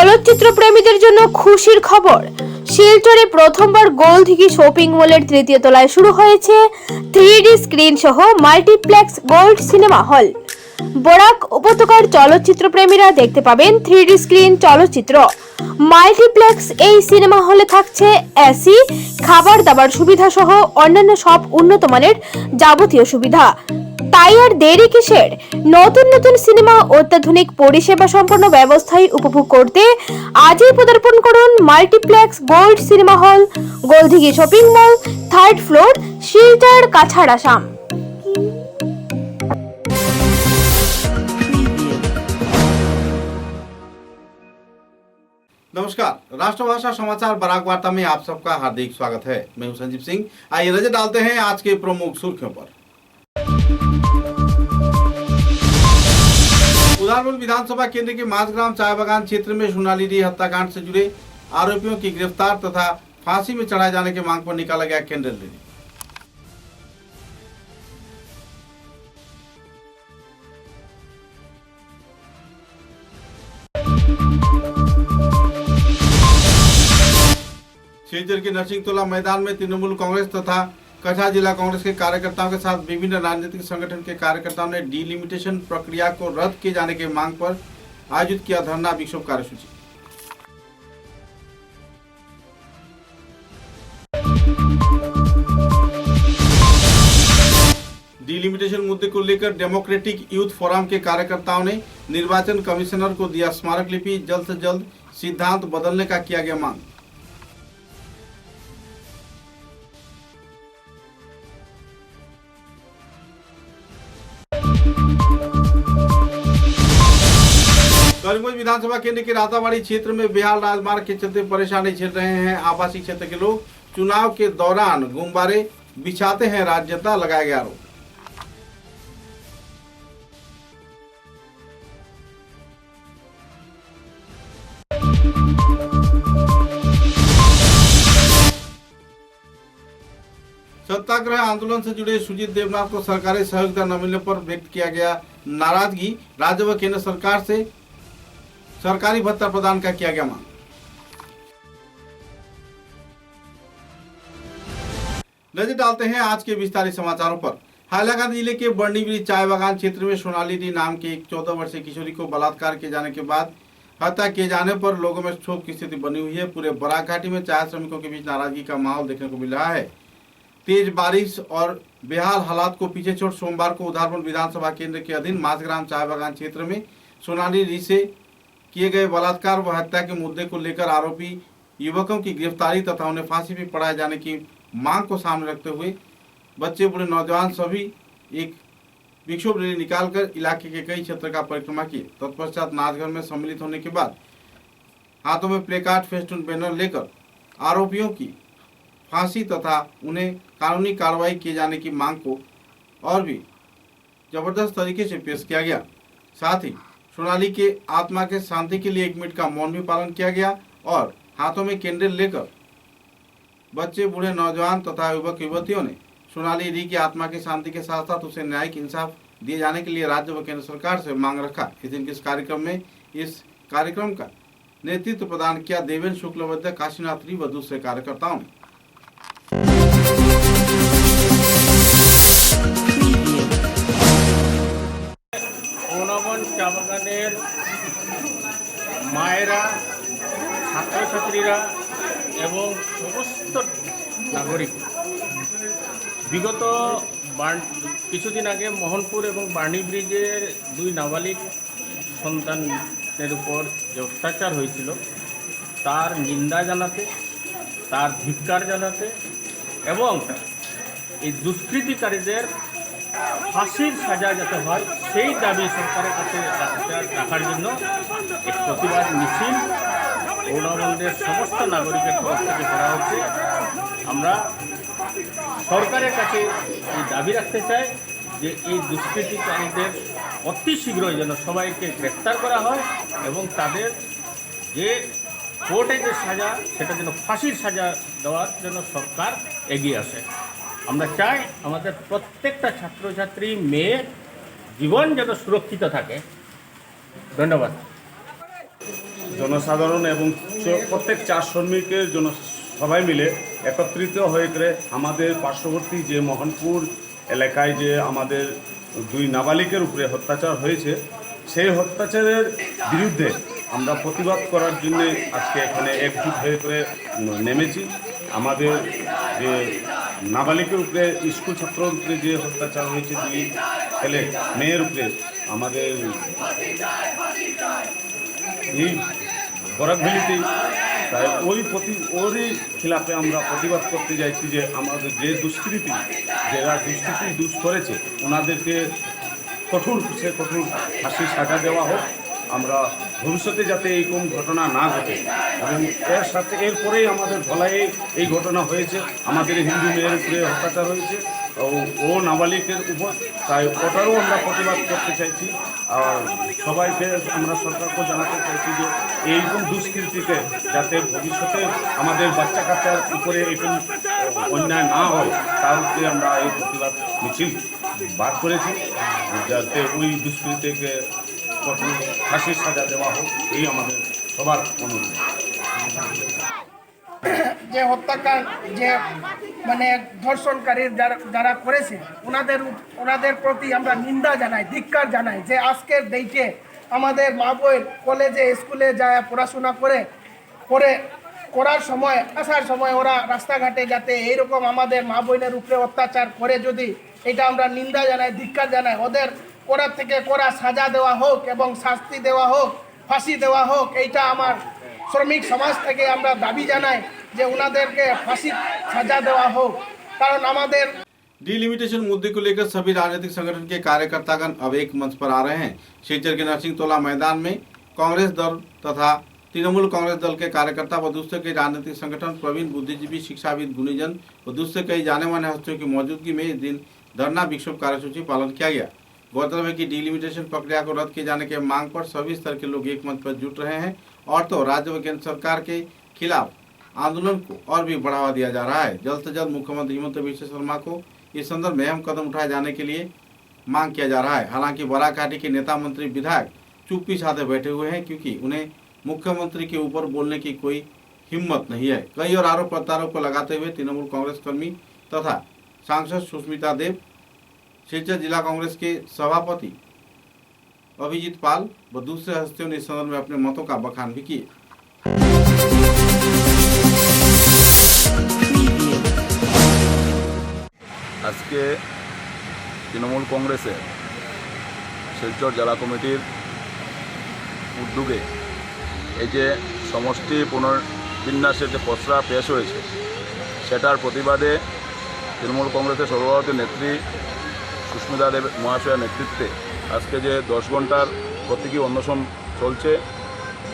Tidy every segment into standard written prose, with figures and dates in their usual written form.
চলচ্চিত্র প্রেমীদের জন্য খুশির খবর। শিলচরে প্রথমবার গোলদিঘি শপিং মলের তৃতীয় তলায় শুরু হয়েছে 3D স্ক্রিন সহ মাল্টিপ্লেক্স গোল্ড সিনেমা হল। বরাক উপত্যকার চলচ্চিত্র প্রেমীরা দেখতে পাবেন 3D স্ক্রিন চলচ্চিত্র। মাল্টিপ্লেক্স এই সিনেমা হলে থাকছে এসি, খাবার দাবার সুবিধা সহ অন্যান্য সব উন্নত মানের যাবতীয় সুবিধা। তাই আর দেরি কিসের? নতুন নতুন সিনেমা অত্যাধুনিক পরিষেবা সম্পন্ন ব্যবস্থায় উপভোগ করতে আজই পদার্পণ করুন multiplex gold cinema hall, Goldighi shopping mall, 3rd floor, Silchar, Cachar, Assam. नमस्कार, राष्ट्रभाषा समाचार बराक वार्ता में आप सबका हार्दिक स्वागत है। मैं हूं संजीव सिंह। आइए नजर डालते हैं आज के प्रमुख सुर्खियों पर। उधारपुर विधानसभा केंद्र के माझग्राम चाय बागान क्षेत्र में सोनाली डी हत्याकांड से जुड़े आरोपियों की गिरफ्तार तथा फांसी में चढ़ाए जाने की मांग पर निकाला गया कैंडल रैली। शिलचर के नरसिंहतोला मैदान में तृणमूल कांग्रेस तथा कछा जिला कांग्रेस के कार्यकर्ताओं के साथ विभिन्न राजनीतिक संगठन के कार्यकर्ताओं ने डिलिमिटेशन प्रक्रिया को रद्द किए जाने की मांग पर आयोजित किया धरना विक्षोभ कार्यसूची। डिलिमिटेशन मुद्दे को लेकर डेमोक्रेटिक यूथ फोरम के कार्यकर्ताओं ने निर्वाचन कमिश्नर को दिया स्मारक लिपि। जल्द से जल्द सिद्धांत बदलने का किया गया मांग। करीमगंज विधानसभा केंद्र के राताबाड़ी क्षेत्र में बेहाल राजमार्ग के चलते परेशानी झेल रहे हैं आवासीय क्षेत्र के लोग। चुनाव के दौरान गुब्बारे बिछाते हैं राजनेता, लगाया गया आरोप। सत्याग्रह आंदोलन से जुड़े सुजीत देवनाथ को सरकारी सहयोगिता न मिलने पर व्यक्त किया गया नाराजगी। राज्य व केंद्र सरकार से सरकारी भत्ता प्रदान का किया गया मांग। नजर डालते हैं आज के विस्तारित समाचारों पर। हाइलाकांदी जिले के बर्नीब्रिज चाय बागान क्षेत्र में सोनाली डी नाम की एक 14 वर्षीय किशोरी को बलात्कार किए जाने के बाद हत्या किए जाने पर लोगों में क्षोभ की स्थिति बनी हुई है। पूरे बराक घाटी में चाय श्रमिकों के बीच नाराजगी का माहौल देखने को मिल रहा है। तेज बारिश और बेहाल हालात को पीछे छोड़ सोमवार को उधारपुर विधानसभा केंद्र के अधीन माझग्राम चाय बागान क्षेत्र में सोनाली डी से किए गए बलात्कार व हत्या के मुद्दे को लेकर आरोपी युवकों की गिरफ्तारी तथा उन्हें फांसी पर पड़ाए जाने की मांग को सामने रखते हुए बच्चे बूढ़े नौजवान सभी एक विक्षोभ रैली निकालकर इलाके के कई क्षेत्र का परिक्रमा किए। तत्पश्चात नाचघर में सम्मिलित होने के बाद हाथों में प्लेकार्ड, फेस्टून, बैनर लेकर आरोपियों की फांसी तथा उन्हें कानूनी कार्रवाई किए जाने की मांग को और भी जबरदस्त तरीके से पेश किया गया। साथ ही सोनाली के आत्मा के शांति के लिए 1 मिनट का मौन भी पालन किया गया और हाथों में कैंडल लेकर बच्चे, बूढ़े, नौजवान तथा युवक युवतियों ने सोनाली डी की आत्मा की शांति के साथ साथ उसे न्यायिक इंसाफ दिए जाने के लिए राज्य व केंद्र सरकार से मांग रखा। इस दिन के इस कार्यक्रम का नेतृत्व प्रदान किया देवेंद्र शुक्लवैद्य, काशीनाथ री व दूसरे कार्यकर्ताओं ने। চা বাগানের মায়েরা, ছাত্রছাত্রীরা এবং সমস্ত নাগরিক বিগত কিছুদিন আগে মোহনপুর এবং বার্নি ব্রিজের 2 নাবালিক সন্তানের উপর যে অত্যাচার হয়েছিল তার নিন্দা জানাতে, তার ধিক্কার জানাতে এবং এই দুষ্কৃতিকারীদের ফাঁসির সাজা যাতে হয় সেই দাবি সরকারের কাছে রাখার জন্য এক প্রতিবাদ মিছিল গৌড়াবন্দের সমস্ত নাগরিকের তরফ থেকে করা হচ্ছে। আমরা সরকারের কাছে এই দাবি রাখতে চাই যে এই দুষ্কৃতিকারীদের অতি শীঘ্রই যেন সবাইকে গ্রেপ্তার করা হয় এবং তাদের যে কোর্টে যে সাজা সেটা যেন ফাঁসির সাজা দেওয়ার জন্য সরকার এগিয়ে আসে। আমরা চাই আমাদের প্রত্যেকটা ছাত্রছাত্রী মেয়ের জীবন যেন সুরক্ষিত থাকে। ধন্যবাদ। জনসাধারণ এবং প্রত্যেক চা শ্রমিকের জন্য সবাই মিলে একত্রিত হয়ে করে আমাদের পার্শ্ববর্তী যে মোহনপুর এলাকায় যে আমাদের 2 নাবালিকের উপরে অত্যাচার হয়েছে, সেই অত্যাচারের বিরুদ্ধে আমরা প্রতিবাদ করার জন্য আজকে এখানে একজুট হয়ে করে নেমেছি। আমাদের যে নাবালিকের উপরে, স্কুল ছাত্রের উপরে যে অত্যাচার হয়েছে 2 ছেলে মেয়ের উপরে, আমাদের এই বরাকভ্যালিতেই, তাই ওরই খিলাফে আমরা প্রতিবাদ করতে যাইছি যে আমাদের যে যারা দুষ্কৃতি করেছে ওনাদেরকে কঠোর ফাঁসির সাজা দেওয়া হোক। আমরা ভবিষ্যতে যাতে এইরকম ঘটনা না ঘটে, এবং এর সাথে এরপরেই আমাদের ধলাইয়ে এই ঘটনা হয়েছে, আমাদের হিন্দু মেয়ের উপরে অত্যাচার হয়েছে ও নাবালিকের উপর, তাই ওটারও আমরা প্রতিবাদ করতে চাইছি। আর সবাইকে আমরা সরকারকে জানাতে চাইছি যে এইরকম দুষ্কৃতিতে যাতে ভবিষ্যতে আমাদের বাচ্চা কাচ্চার উপরে এরকম অন্যায় না হয়, তার উপরে আমরা এই প্রতিবাদ মিছিল বার করেছি, যাতে ওই দুষ্কৃতিকে কঠোর ফাঁসির সাজা দেওয়া হোক, এই আমাদের সবার অনুরোধ। যে হত্যাকাণ্ড, যে মানে ধর্ষণকারী যারা করেছে ওনাদের প্রতি আমরা নিন্দা জানাই, ধিক্কার জানাই, যে আজকের ডেটে আমাদের মা বোন কলেজে স্কুলে যায় পড়াশোনা করার সময় আসার সময় ওরা রাস্তাঘাটে যাতে এইরকম আমাদের মা বোনের উপরে অত্যাচার করে, যদি এটা আমরা নিন্দা জানাই, ধিক্কার জানাই। ওদের করার থেকে করা সাজা দেওয়া হোক এবং শাস্তি দেওয়া হোক, ফাঁসি দেওয়া হোক, এইটা আমার শ্রমিক সমাজ থেকে আমরা দাবি জানাই যে ওনাদেরকে ফাঁসি সাজা দেওয়া হোক। কারণ আমাদের डिलिमिटेशन मुद्दे को लेकर सभी राजनीतिक संगठन के कार्यकर्तागण अब एक मंच पर आ रहे हैं। शिवचर के नरसिंहतोला मैदान में कांग्रेस दल तथा तृणमूल कांग्रेस दल के कार्यकर्ता व दूसरे कई राजनीतिक संगठन, प्रवीण बुद्धिजीवी, शिक्षाविद, गुणीजन व दूसरे कई जाने माने हस्तियों की मौजूदगी में इस दिन धरना विक्षोभ कार्यसूची पालन किया गया। गौरतलब है कि डिलिमिटेशन प्रक्रिया को रद्द किए जाने के मांग पर सभी स्तर के लोग एक मंच पर जुट रहे हैं, और तो राज्य व केंद्र सरकार के खिलाफ आंदोलन को और भी बढ़ावा दिया जा रहा है। जल्द से जल्द मुख्यमंत्री हिमंत बिश्व शर्मा को इस संदर्भ में अहम कदम उठाए जाने के लिए मांग किया जा रहा है। हालांकि बराक घाटी के नेता, मंत्री, विधायक चुप्पी साधे बैठे हुए हैं, क्योंकि उन्हें मुख्यमंत्री के ऊपर बोलने की कोई हिम्मत नहीं है। कई और आरोप प्रत्यारोप को लगाते हुए तृणमूल कांग्रेस कर्मी तथा सांसद सुष्मिता देव, शिलचर जिला कांग्रेस के सभापति अभिजीत पाल व दूसरे हस्तियों ने इस संदर्भ में अपने मतों का बखान भी किए। আজকে তৃণমূল কংগ্রেসের শিলচর জেলা কমিটির উদ্যোগে এই যে সমষ্টি পুনর্বিন্যাসের যে খসড়া পেশ হয়েছে, সেটার প্রতিবাদে তৃণমূল কংগ্রেসের সর্বভারতীয় নেত্রী সুস্মিতা দেব মহাশয়ের নেতৃত্বে আজকে যে 10 ঘন্টার প্রতীকী অনশন চলছে,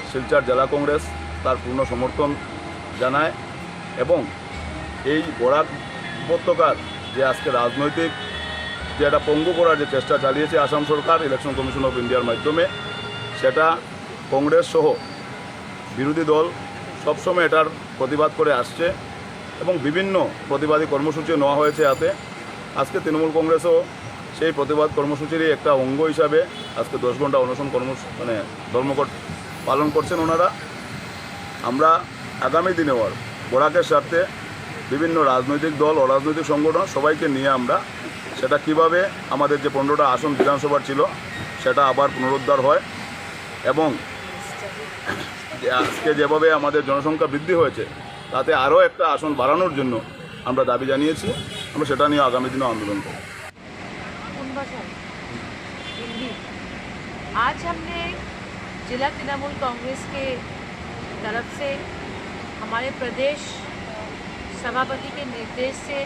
শিলচর জেলা কংগ্রেস তার পূর্ণ সমর্থন জানায়। এবং এই বরাক উপত্যকার যে আজকে রাজনৈতিক যে একটা পঙ্গু করার যে চেষ্টা চালিয়েছে আসাম সরকার ইলেকশন কমিশন অফ ইন্ডিয়ার মাধ্যমে, সেটা কংগ্রেস সহ বিরোধী দল সবসময় এটার প্রতিবাদ করে আসছে এবং বিভিন্ন প্রতিবাদী কর্মসূচি নেওয়া হয়েছে। এতে আজকে তৃণমূল কংগ্রেসও সেই প্রতিবাদ কর্মসূচিরই একটা অঙ্গ হিসাবে আজকে 10 ঘন্টা অনশন ধর্মঘট পালন করছেন ওনারা। আমরা আগামী দিনেও বরাকের স্বার্থে বিভিন্ন রাজনৈতিক দল, অরাজনৈতিক সংগঠন সবাইকে নিয়ে আমরা সেটা কিভাবে আমাদের যে 15টা আসন বিধানসভার ছিল সেটা আবার পুনরুদ্ধার হয়, এবং আজকে যেভাবে আমাদের জনসংখ্যা বৃদ্ধি হয়েছে তাতে আরও একটা আসন বাড়ানোর জন্য আমরা দাবি জানিয়েছি। আমরা সেটা নিয়ে আগামী দিনে আন্দোলন করব। आज हमने जिला तृणमूल कांग्रेस के तरफ से हमारे प्रदेश सभापति के निर्देश से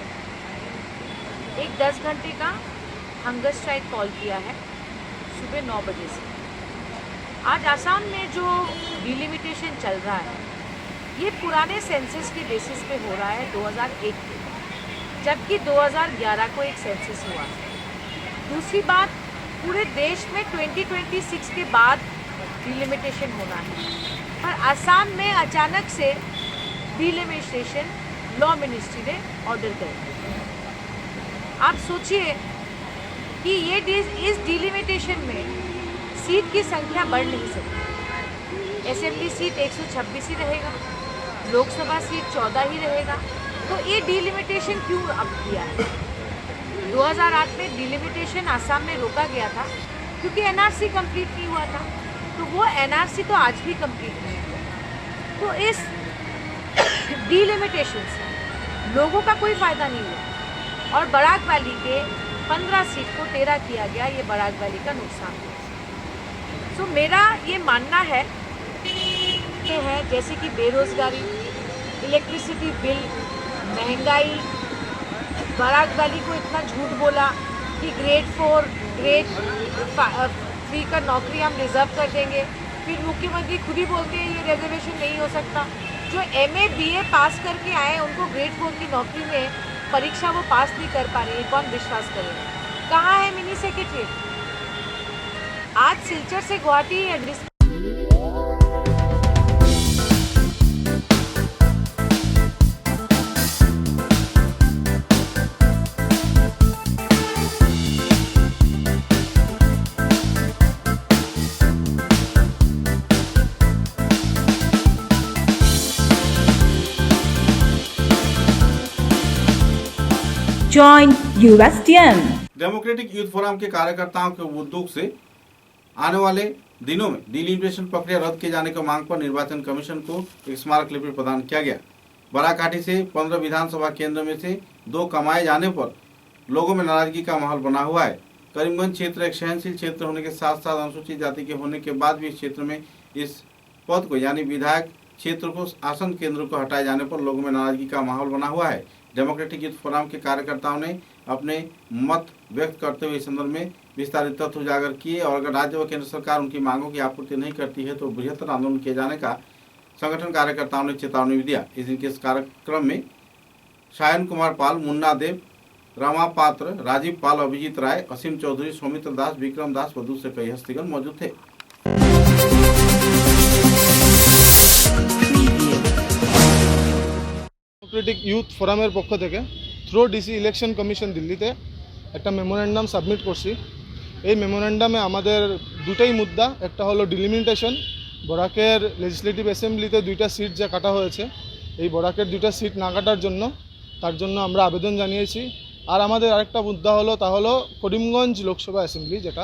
एक 10 घंटे का हंगर स्ट्राइक कॉल किया है सुबह 9 बजे से। आज आसाम में जो डिलिमिटेशन चल रहा है ये पुराने सेंसस के बेसिस पे हो रहा है 2001 के, जबकि 2011 को एक सेंसस हुआ है। दूसरी बात, पूरे देश में 2026 के बाद डिलिमिटेशन होना है, पर आसाम में अचानक से डिलिमिटेशन लॉ मिनिस्ट्री ने ऑर्डर कर दिया। आप सोचिए कि इस डिलिमिटेशन में सीट की संख्या बढ़ नहीं सकती। असेंबली सीट 126 ही रहेगा, लोकसभा सीट 14 ही रहेगा। तो ये डिलिमिटेशन क्यों अब किया है? 2008 में डिलिमिटेशन आसाम में रोका गया था क्योंकि एनआरसी कंप्लीट नहीं हुआ था, तो वो एनआरसी तो आज भी कंप्लीट नहीं हुआ। तो इस डिलिमिटेशन से लोगों का कोई फ़ायदा नहीं हुआ और बराक वैली के 15 सीट को 13 किया गया, ये बराक वैली का नुकसान है। सो मेरा ये मानना है कि जैसे कि बेरोज़गारी, इलेक्ट्रिसिटी बिल, महंगाई, बराक वैली को इतना झूठ बोला कि ग्रेड 4, ग्रेड 3 का नौकरी हम रिजर्व कर देंगे, फिर मुख्यमंत्री खुद ही बोलते हैं ये रिजर्वेशन नहीं हो सकता। जो MA BA पास करके आए उनको ग्रेड 4 की नौकरी में परीक्षा वो पास नहीं कर पा रही है, कौन विश्वास करेगा? कहाँ है मिनी सेक्रेटरी? आज सिलचर से Guwahati address Join USTM. Democratic youth forum के कार्यकर्ताओं के उद्योग से आने वाले दिनों में डिलिमिटेशन प्रक्रिया रद्द किए जाने की मांग पर निर्वाचन कमीशन को एक स्मारक लिपि प्रदान किया गया। बराकाठी से 15 विधानसभा केंद्र में से 2 कमाए जाने पर लोगों में नाराजगी का माहौल बना हुआ है। करीमगंज क्षेत्र एक सहनशील क्षेत्र होने के साथ साथ अनुसूचित जाति के होने के बाद भी इस क्षेत्र में इस पद को यानी विधायक क्षेत्र को आसन केंद्र को हटाए जाने पर लोगों में नाराजगी का माहौल बना हुआ है। डेमोक्रेटिक यूथ फोरम के कार्यकर्ताओं ने अपने मत व्यक्त करते हुए इस संदर्भ में विस्तारित तथ्य उजागर किए और अगर राज्य व केंद्र सरकार उनकी मांगों की आपूर्ति नहीं करती है तो बृहत्तर आंदोलन किए जाने का संगठन कार्यकर्ताओं ने चेतावनी भी दिया। इस दिन के इस कार्यक्रम में सायन कुमार पाल, मुन्ना देव, रमा पात्र, राजीव पाल, अभिजीत राय, असीम चौधरी, सौमित्र दास, विक्रम दास व दूसरे कई हस्तीगण मौजूद थे। ডেমোক্রেটিক ইউথ ফোরামের পক্ষ থেকে থ্রো ডিসি ইলেকশন কমিশন দিল্লিতে একটা মেমোরেন্ডাম সাবমিট করছি। এই মেমোরেন্ডামে আমাদের দুটাই মুদ্দা, একটা হলো ডিলিমিটেশন, বরাকের লেজিসলেটিভ অ্যাসেম্বলিতে 2টা সিট যা কাটা হয়েছে, এই বরাকের 2টা সিট না কাটার জন্য তার জন্য আমরা আবেদন জানিয়েছি। আর আমাদের আরেকটা মুদ্দা হলো তা হলো করিমগঞ্জ লোকসভা অ্যাসেম্বলি, যেটা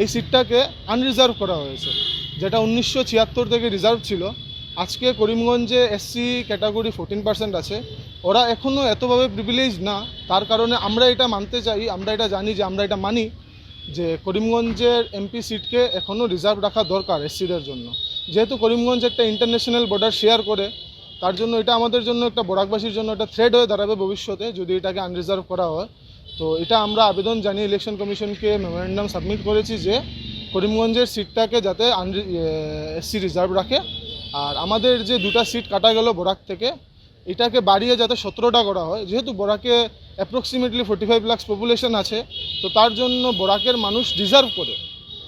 এই সিটটাকে আনরিজার্ভ করা হয়েছে, যেটা 1976 থেকে রিজার্ভ ছিল। আজকে করিমগঞ্জে SC ক্যাটাগরি 14% আছে, ওরা এখনও এতভাবে প্রিভিলেজ না, তার কারণে আমরা এটা মানতে চাই, আমরা এটা জানি যে আমরা এটা মানি যে করিমগঞ্জের MP সিটকে এখনও রিজার্ভ রাখা দরকার SCদের জন্য। যেহেতু করিমগঞ্জ একটা ইন্টারন্যাশনাল বর্ডার শেয়ার করে, তার জন্য এটা আমাদের জন্য একটা বরাকবাসীর জন্য একটা থ্রেড হয়ে দাঁড়াবে ভবিষ্যতে যদি এটাকে আনরিজার্ভ করা হয়। তো এটা আমরা আবেদন জানিয়ে ইলেকশন কমিশনকে মেমোরেন্ডাম সাবমিট করেছি যে করিমগঞ্জের সিটটাকে যাতে SC রিজার্ভ রাখে। আর আমাদের যে 2টা সিট কাটা গেল বরাক থেকে, এটাকে বাড়িয়ে যাতে 17টা করা হয়। যেহেতু বরাকে অ্যাপ্রক্সিমেটলি 45 লাখ পপুলেশন আছে, তো তার জন্য বরাকের মানুষ ডিজার্ভ করে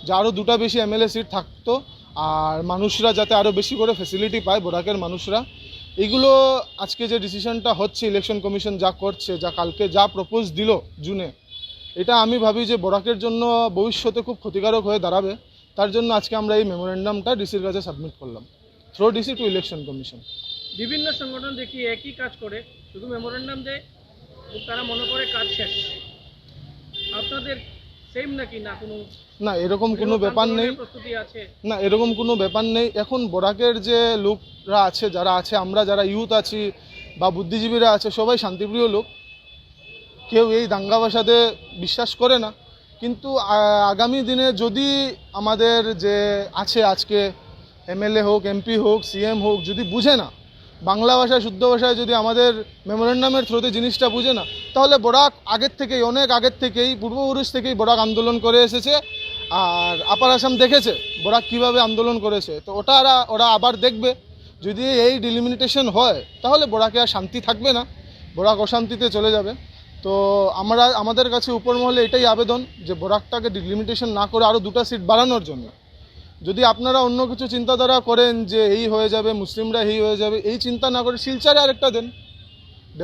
যে আরও 2টা বেশি MLA সিট থাকতো আর মানুষরা যাতে আরও বেশি করে ফ্যাসিলিটি পায় বরাকের মানুষরা। এগুলো আজকে যে ডিসিশনটা হচ্ছে ইলেকশন কমিশন যা করছে, যা কালকে যা প্রপোজ দিল জুনে, এটা আমি ভাবি যে বরাকের জন্য ভবিষ্যতে খুব ক্ষতিকারক হয়ে দাঁড়াবে। তার জন্য আজকে আমরা এই মেমোরেন্ডামটা ডিসির কাছে সাবমিট করলাম through DC to election commission. বিভিন্ন সংগঠন দেখি একই কাজ করে, শুধু মেমোরেন্ডাম দেয়, তারা মনে করে কাজ শেষ। আপনাদের সেম নাকি না? না, এরকম কোনো ব্যাপার নেই, প্রস্তুতি আছে না এরকম কোনো ব্যাপার নেই। এখন বরাকের যে লোকরা আছে, যারা আছে, আমরা যারা ইউথ আছি বা বুদ্ধিজীবীরা আছে, সবাই শান্তিপ্রিয় লোক, কেউ এই দাঙ্গা বাসাতে বিশ্বাস করে না। কিন্তু আগামী দিনে যদি আমাদের যে আছে আজকে MLA হোক, MP হোক, CM হোক, যদি বুঝে না বাংলা ভাষায়, শুদ্ধ ভাষায় যদি আমাদের মেমোরেন্ডামের থ্রুতে জিনিসটা বুঝে না, তাহলে বরাক আগের থেকেই, অনেক আগের থেকেই, পূর্বপুরুষ থেকেই বরাক আন্দোলন করে এসেছে। আর আপার আসাম দেখেছে বরাক কীভাবে আন্দোলন করেছে, তো ওরা আবার দেখবে। যদি এই ডিলিমিটেশন হয় তাহলে বরাকে আর শান্তি থাকবে না, বরাক অশান্তিতে চলে যাবে। তো আমাদের কাছে উপর মহলে এটাই আবেদন যে বরাকটাকে ডিলিমিটেশন না করে আরও 2টা সিট বাড়ানোর জন্য। যদি আপনারা অন্য কিছু চিন্তাধারা করেন যে এই হয়ে যাবে, মুসলিমরা এই হয়ে যাবে, এই চিন্তা না করে শিলচরে আরেকটা দেন,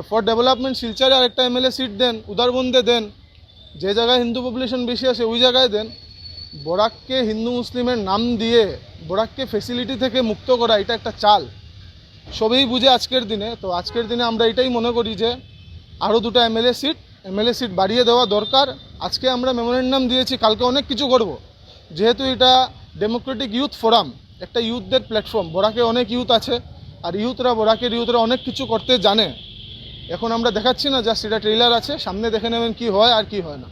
ফর ডেভেলপমেন্ট শিলচরে আরেকটা MLA সিট দেন, উদারবন্দে দেন, যে জায়গায় হিন্দু পপুলেশন বেশি আছে ওই জায়গায় দেন। বরাককে হিন্দু মুসলিমের নাম দিয়ে বরাককে ফেসিলিটি থেকে মুক্ত করা এটা একটা চাল সবই বুঝে আজকের দিনে। তো আজকের দিনে আমরা এটাই মনে করি যে আরও দুটো এমএলএ সিট বাড়িয়ে দেওয়া দরকার। আজকে আমরা মেমোরেন্ডাম দিয়েছি, কালকে অনেক কিছু করব, যেহেতু এটা ডেমোক্রেটিক ইউথ ফোরাম, একটা ইউথদের প্ল্যাটফর্ম। বরাকে অনেক ইউথ আছে, আর বরাকের ইউথরা অনেক কিছু করতে জানে। এখন আমরা দেখাচ্ছি না, জাস্ট এটা ট্রেলার আছে, সামনে দেখে নেবেন কি হয় আর কি হয় না।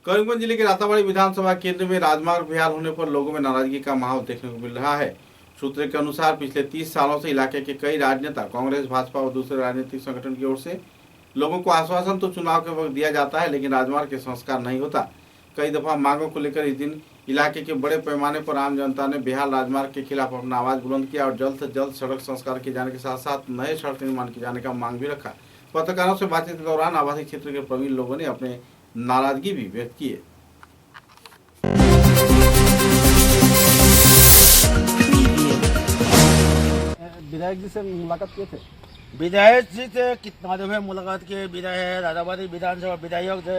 करीमगंज जिले के राताबाड़ी विधानसभा केंद्र में राजमार्ग बहाल होने पर लोगों में नाराजगी का माहौल देखने को मिल रहा है। सूत्रों के अनुसार पिछले 30 सालों से इलाके के कई राजनेता, कांग्रेस, भाजपा और दूसरे राजनीतिक संगठन की ओर से लोगों को आश्वासन तो चुनाव के वक्त दिया जाता है, लेकिन राजमार्ग के संस्कार नहीं होता। कई दफा मांगों को लेकर इस दिन इलाके के बड़े पैमाने पर आम जनता ने बेहाल राजमार्ग के खिलाफ अपना आवाज बुलंद किया और जल्द से जल्द सड़क संस्कार किए जाने के साथ साथ नए सड़क निर्माण किए जाने का मांग भी रखा। पत्रकारों से बातचीत के दौरान आवासीय क्षेत्र के प्रवीण लोगों ने अपने नाराजगी भी व्यक्त की है। विधायक जी से मुलाकात किए थे? विधायक जी से कितना दफे मुलाकात किए। विधायक राजाबादी विधानसभा विधायक से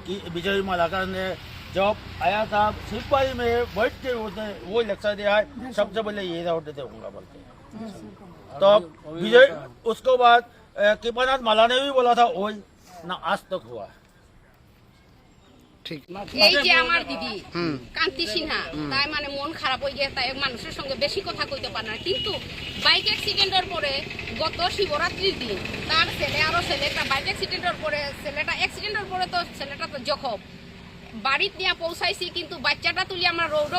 कि विजय मालाकर ने जब आया था सिपाही में बैठ के उसने वो लेक्चर दिया है, सबसे पहले ये रोड दूंगा बोल के। तो विजय उसके बाद कृपानाथ माला ने भी बोला था, वही ना आज तक हुआ। এই যে আমার দিদি কান্তি সিনহা, তাই মানে মন খারাপ হয়ে গিয়ে তাই মানুষের সঙ্গে বেশি কথা কইতে পারে না, কিন্তু বাইক অ্যাক্সিডেন্টের পরে গত শিবরাত্রির দিন তার ছেলে একটা বাইক অ্যাক্সিডেন্টের পরে তো ছেলেটা তো জখম বাড়িতে নিয়ে পৌঁছাইছি, কিন্তু বাচ্চাটা তুলি আমরা রৌদ্র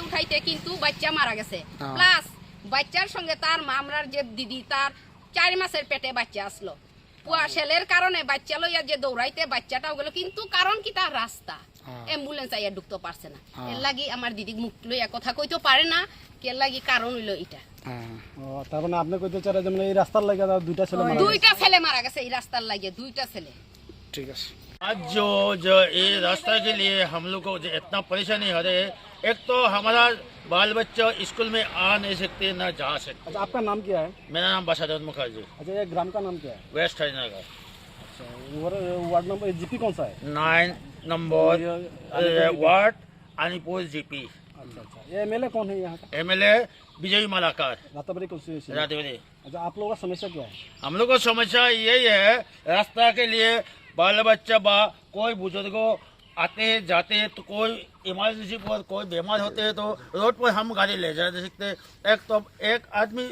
উঠাইতে কিন্তু বাচ্চা মারা গেছে। প্লাস বাচ্চার সঙ্গে তার মা, আমরার যে দিদি, তার 4 মাসের পেটে বাচ্চা আসলো। ছেলের কারণে বাচ্চা লইয়া যে দৌড়াইতে বাচ্চাটাও গেল, কিন্তু কারণ কি তার রাস্তা অ্যাম্বুলেন্স আইয়া ঢুকতে পারছে না। এর লাগি আমার দিদি মুখ লইয়া কথা কইতে পারে না, কে লাগি কারণ হইলো এটা। তার মানে আপনি কইতে চান যে এই রাস্তার লাগা দুইটা ছেলে মারা গেছে এই রাস্তার লাগে, দুইটা ছেলে। ঠিক আছে। आज जो ये रास्ता के लिए हम लोग को जो इतना परेशानी हो रही है, एक तो हमारा बाल बच्चा स्कूल में आ नहीं सकते, ना जा सकते। अच्छा, आपका नाम क्या है? मेरा नाम बसादत मुखर्जी। अच्छा, ये ग्राम का नाम क्या है? वेस्ट हरिनगर। अच्छा, वार्ड नंबर जीपी कौन सा है? 9 नंबर वार्ड अनिपुर जीपी। अच्छा, ये एमएलए कौन है यहाँ का? एमएलए विजय मालाकर, राताबाड़ी कॉन्स्टिट्यूएंसी। राताबाड़ी। अच्छा, आप लोगों का समस्या क्या है? हम लोग को समस्या यही है, रास्ता के लिए बाल बच्चा कोई बुजुर्ग आते जाते हैं, तो कोई इमरजेंसी पर कोई बीमार होते हैं तो रोड पर हम गाड़ी ले जा सकते। एक आदमी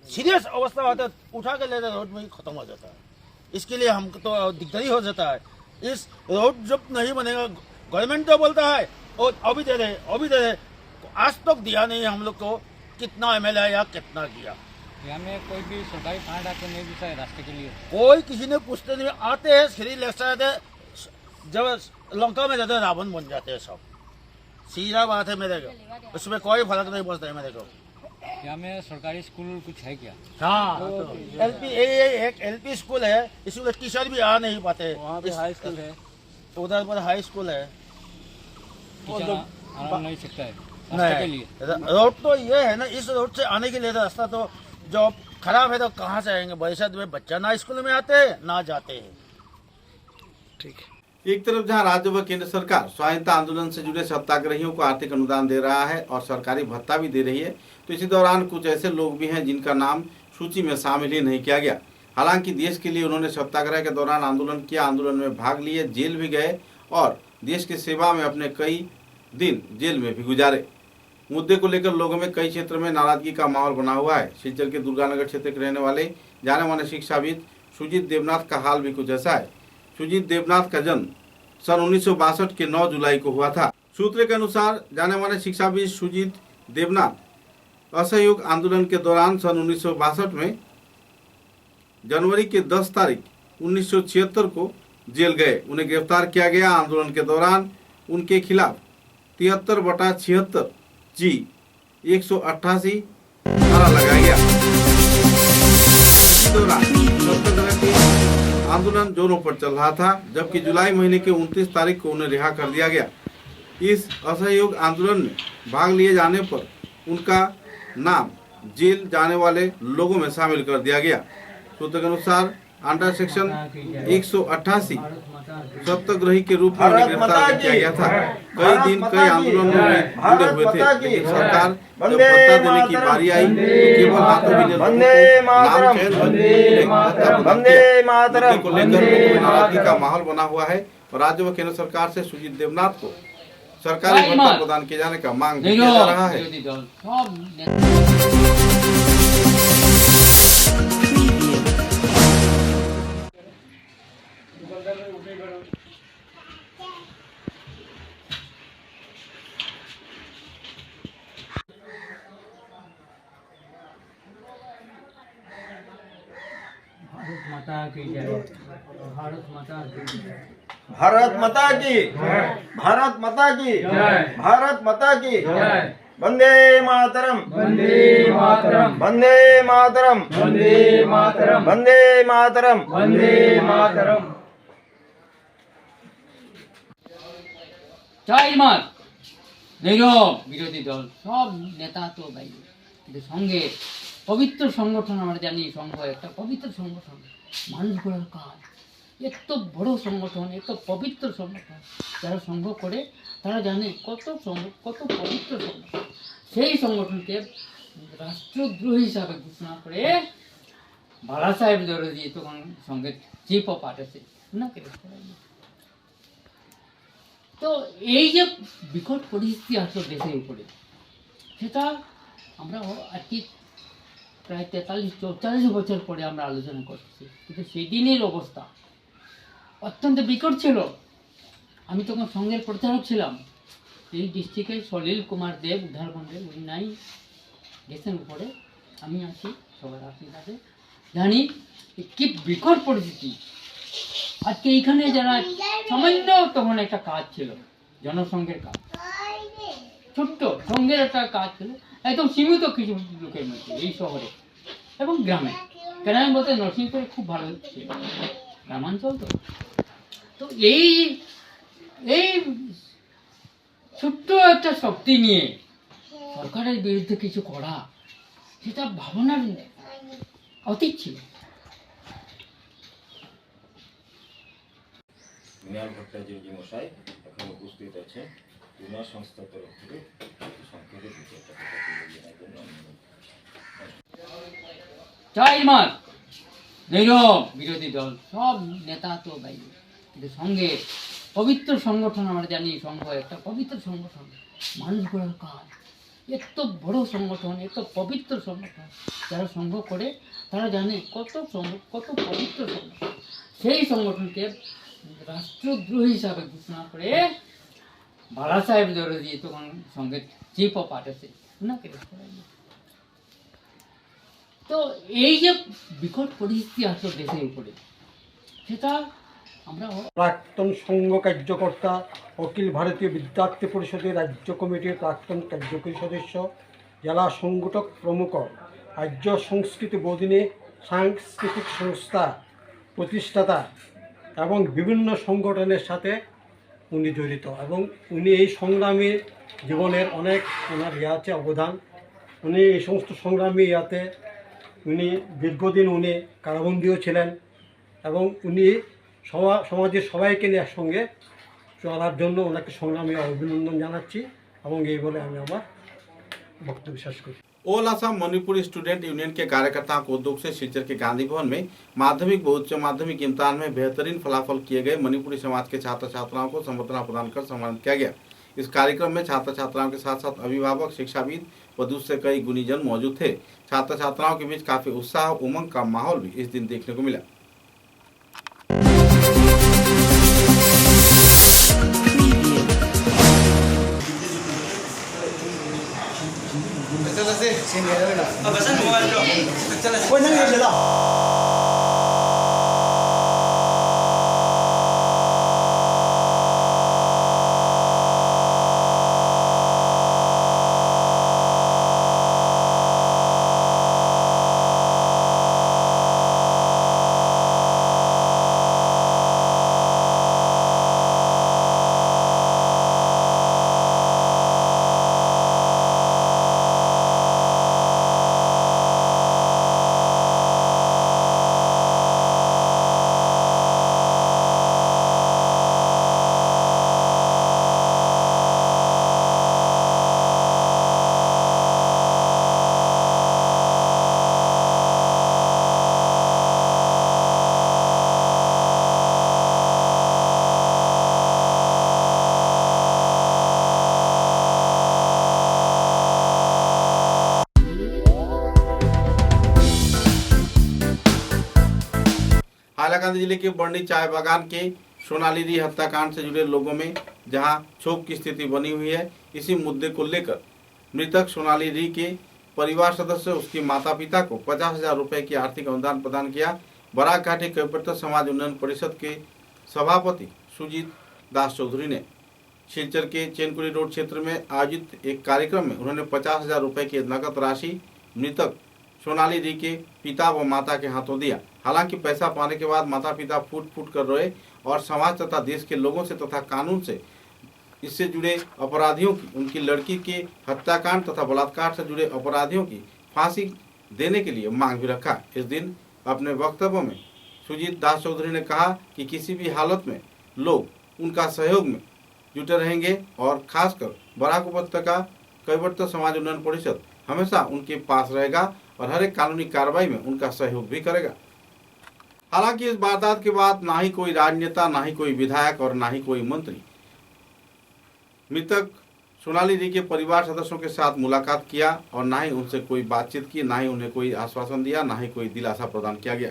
सीरियस अवस्था होता है, उठा के लेते रोड में ही खत्म हो जाता है। इसके लिए हमको तो दिक्कत ही हो जाता है। इस रोड जब नहीं बनेगा, गवर्नमेंट तो बोलता है और अभी दे रहे, आज तक दिया नहीं हम लोग को। कितना एमएलए या कितना किया, में कोई भी सरकारी फंड आके नहीं दिया है रास्ते के लिए? कोई किसी ने पूछते नहीं। आते हैं श्री लेक्चर आते, जब लंका में जाते रावण बन जाते हैं सब। सीधा बात है मेरे को, उसमें कोई फर्क नहीं पड़ता है मेरे को। यहाँ में सरकारी स्कूल कुछ है क्या? हाँ, एक एलपी स्कूल है, इसमें टीचर भी आ नहीं पाते। वहाँ पे हाई स्कूल है, उधर पर हाई स्कूल है, नहीं सकता है नहीं। रोड तो ये है ना, इस रोड से आने के लिए रास्ता तो जो खराब है, तो कहाँ से आएंगे? बरसात में बच्चा ना स्कूल में आते हैं ना जाते हैं। ठीक। एक तरफ जहां राज्य व केंद्र सरकार स्वाधीनता आंदोलन से जुड़े सत्याग्रहियों को आर्थिक अनुदान दे रहा है और सरकारी भत्ता भी दे रही है, तो इसी दौरान कुछ ऐसे लोग भी हैं जिनका नाम सूची में शामिल ही नहीं किया गया। हालांकि देश के लिए उन्होंने सत्याग्रह के दौरान आंदोलन किया, आंदोलन में भाग लिए, जेल भी गए और देश की सेवा में अपने कई दिन जेल में भी गुजारे। मुद्दे को लेकर लोगों में कई क्षेत्र में नाराजगी का माहौल बना हुआ है। सिलचर के दुर्गानगर क्षेत्र के रहने वाले जाने माने शिक्षाविद सुजीत देवनाथ का हाल भी कुछ ऐसा है। सुजीत देवनाथ का जन्म सन 1962 के 9 जुलाई को हुआ था। सूत्रों के अनुसार जाने माने शिक्षाविद सुजीत देवनाथ असहयोग आंदोलन के दौरान सन 1962 में जनवरी के 10 तारीख 1976 को जेल गए। उन्हें गिरफ्तार किया गया। आंदोलन के दौरान उनके खिलाफ 73/76 जी 188 धारा लगाया गया। इसी दौरान सत्याग्रह के आंदोलन जोरों पर चल रहा था, जबकि जुलाई महीने के 29 तारीख को उन्हें रिहा कर दिया गया। इस असहयोग आंदोलन में भाग लिए जाने पर उनका नाम जेल जाने वाले लोगों में शामिल कर दिया गया। सूत्रों के अनुसार अंडर सेक्शन 188 सत्याग्रही के रूप में उन्हें गिरफ्तार किया गया था। कई दिन कई आंदोलनों में जुड़े हुए थे, लेकिन सरकार जब पत्ता देने की बारी आई तो केवल हाथों में नाम चयन को लेकर नाराजगी का माहौल बना हुआ है और राज्य व केंद्र सरकार से सुजीत देवनाथ को सरकारी भत्ता प्रदान किए जाने का मांग किया जा रहा है। भारत माता की, भारत माता की, भारत माता की, वंदे मातरम, वंदे मातरम, वंदे मातरम, वंदे मातरम, वंदे मातरम, वंदे मातरम। জয় মা নীরব বিরোধী দল সব নেতা তো বাইরে, কিন্তু সঙ্গে পবিত্র সংগঠন আমরা জানি, সংঘ একটা পবিত্র সংগঠন, মানুষ গড়ার কাজ, এত বড় সংগঠন, এত পবিত্র সংগঠন, যারা সংঘ করে তারা জানে কত পবিত্র সংগঠন। সেই সংগঠনকে রাষ্ট্রদ্রোহী হিসাবে ঘোষণা করে বালা সাহেব দরদি তখন সঙ্গে চিফ অফ আর্ট ওনাকে তো এই যে বিকট পরিস্থিতি আসলো দেশের উপরে, সেটা আমরা আর কি প্রায় 43-44 বছর পরে আমরা আলোচনা করছি, কিন্তু সেই দিনের অবস্থা অত্যন্ত বিকট ছিল। আমি তখন সংঘের প্রচারক ছিলাম। এই ডিস্ট্রিক্টের সলিল কুমার দেব উদ্ধারবন্ধে, উনি নাই, গেছেন উপরে, আমি আছি, সবার আশীর্বাদে জানি কি বিকট পরিস্থিতি। আজকে এইখানে যারা সামান্য তখন একটা কাজ ছিল, জনসংঘের কাজ, ছোট্ট সংঘের একটা কাজ ছিল, একদম সীমিত কিছু লোকের মধ্যে এই শহরে এবং গ্রামে। গ্রামে বলতে নরসিংপুরে খুব ভালো ছিল, গ্রামাঞ্চল তো। তো এই ছোট্ট একটা শক্তি নিয়ে সরকারের বিরুদ্ধে কিছু করা, সেটা ভাবনার অতীত ছিল। মৃণাল ভট্টাচার্য মশাই এখন উপস্থিত আছে, উনার সংস্থার তরফ থেকে সংক্ষেপে জয় মা নীরব বিরোধী দল সব নেতা তো বাইরে, কিন্তু সঙ্গে পবিত্র সংগঠন আমরা জানি, সংঘ একটা পবিত্র সংগঠন, মানুষ গড়ার কাজ, এত বড় সংগঠন, এত পবিত্র সংগঠন, যারা সংঘ করে তারা জানে কত পবিত্র সংগঠন। সেই সংগঠনকে রাষ্ট্রদ্রোহী হিসাবে ঘোষণা করে বালা সাহেব দরদি তখন সঙ্গে চিফ অফ আর্ট ওনাকে তো এই যে বিকট পরিস্থিতি আসলো দেশের উপরে, সেটা আমরা প্রাক্তন সংঘ কার্যকর্তা, অখিল ভারতীয় বিদ্যার্থী পরিষদের রাজ্য কমিটির প্রাক্তন কার্যকরী সদস্য, জেলা সংগঠক প্রমুখ, রাজ্য সংস্কৃতি বোধিনী সাংস্কৃতিক সংস্থা প্রতিষ্ঠাতা এবং বিভিন্ন সংগঠনের সাথে উনি জড়িত, এবং উনি এই সংগ্রামী জীবনের অনেক ওনার আছে অবদান। উনি এই সমস্ত সংগ্রামী উনি দীর্ঘদিন উনি কারাবন্দীও ছিলেন, এবং উনি সমাজের সবাইকে নিয়ে একসঙ্গে চলার জন্য ওনাকে সংগ্রামী অভিনন্দন জানাচ্ছি, এবং এই বলে আমি আমার বক্তব্য শেষ করি। All Assam Manipuri student union के कार्यकर्ताओं को उद्योग से सिलचर के गांधी भवन में माध्यमिक व उच्च माध्यमिक इम्तिहान में बेहतरीन फलाफल किए गए मणिपुरी समाज के छात्र छात्राओं को संबर्धना प्रदान कर सम्मानित किया गया। इस कार्यक्रम में छात्र छात्राओं के साथ साथ अभिभावक, शिक्षाविद व दूसरे कई गुणीजन मौजूद थे। छात्र छात्राओं के बीच काफी उत्साह उमंग का माहौल भी इस दिन देखने को मिला। हाइलाकांदी जिले के बर्नी चाय बागान के सोनाली री हत्याकांड से जुड़े लोगों में जहां क्षोभ की स्थिति बनी हुई है, इसी मुद्दे को लेकर मृतक सोनाली री के परिवार सदस्य उसके माता पिता को 50,000 रुपए की आर्थिक अनुदान प्रदान किया। बराक घाटी कैवर्त समाज उन्नयन परिषद के सभापति सुजीत दास चौधरी ने सिलचर के चैनकुड़ी रोड क्षेत्र में आयोजित एक कार्यक्रम में उन्होंने 50,000 रुपए की नकद राशि मृतक सोनाली री के पिता व माता के हाथों दिया। हालांकि पैसा पाने के बाद माता पिता फूट फूट कर रोए और समाज तथा देश के लोगों से तथा कानून से इससे जुड़े अपराधियों की, उनकी लड़की के हत्याकांड तथा बलात्कार से जुड़े अपराधियों की फांसी देने के लिए मांग भी रखा। इस दिन अपने वक्तव्य में सुजीत दास चौधरी ने कहा कि किसी भी हालत में लोग उनका सहयोग में जुटे रहेंगे और खासकर बराक उपत्यका कैवर्त समाज उन्नयन परिषद हमेशा उनके पास रहेगा और हर एक कानूनी कार्रवाई में उनका सहयोग भी करेगा। हालांकि इस वारदात के बाद ना ही कोई राजनेता, ना ही कोई विधायक और ना ही कोई मंत्री मृतक सोनाली री के परिवार सदस्यों के साथ मुलाकात किया और ना ही उनसे कोई बातचीत की, ना ही उन्हें कोई आश्वासन दिया, ना ही कोई दिलासा प्रदान किया गया।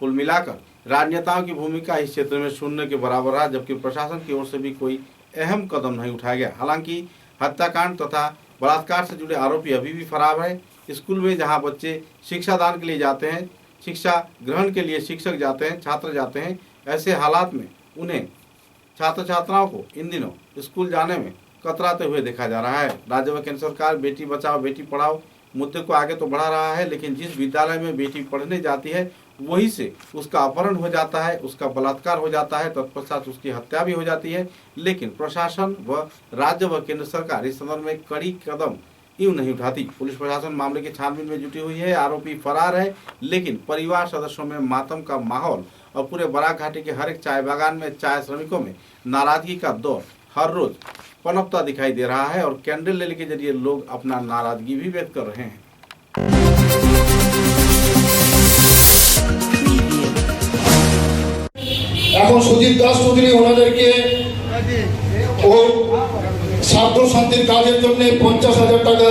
कुल मिलाकर राजनेताओं की भूमिका इस क्षेत्र में शून्य के बराबर रहा, जबकि प्रशासन की ओर से भी कोई अहम कदम नहीं उठाया गया। हालांकि हत्याकांड तथा बलात्कार से जुड़े आरोपी अभी भी फरार है। स्कूल में जहां बच्चे शिक्षादान के लिए जाते हैं, शिक्षा ग्रहण के लिए शिक्षक जाते हैं, छात्र जाते हैं, ऐसे हालात में उन्हें छात्र छात्राओं को इन दिनों स्कूल जाने में कतराते हुए देखा जा रहा है। राज्य व केंद्र सरकार बेटी बचाओ बेटी पढ़ाओ मुद्दे को आगे तो बढ़ा रहा है, लेकिन जिस विद्यालय में बेटी पढ़ने जाती है वहीं से उसका अपहरण हो जाता है, उसका बलात्कार हो जाता है, तत्पश्चात उसकी हत्या भी हो जाती है। लेकिन प्रशासन व राज्य व केंद्र सरकार इस संदर्भ में कड़ी कदम यूं नहीं उठाती। पुलिस प्रशासन मामले की छानबीन में जुटी हुई है। आरोपी फरार है, लेकिन परिवार सदस्यों में मातम का माहौल और पूरे बराक घाटी के हर एक चाय बागान में चाय श्रमिकों में नाराजगी का दौर हर रोज पनपता दिखाई दे रहा है और कैंडल रैली के जरिए लोग अपना नाराजगी भी व्यक्त कर रहे हैं। এখন সুজিত দাস চৌধুরী ওনাদেরকে ও ছাত্র শান্তির কাজের জন্য 50,000 টাকা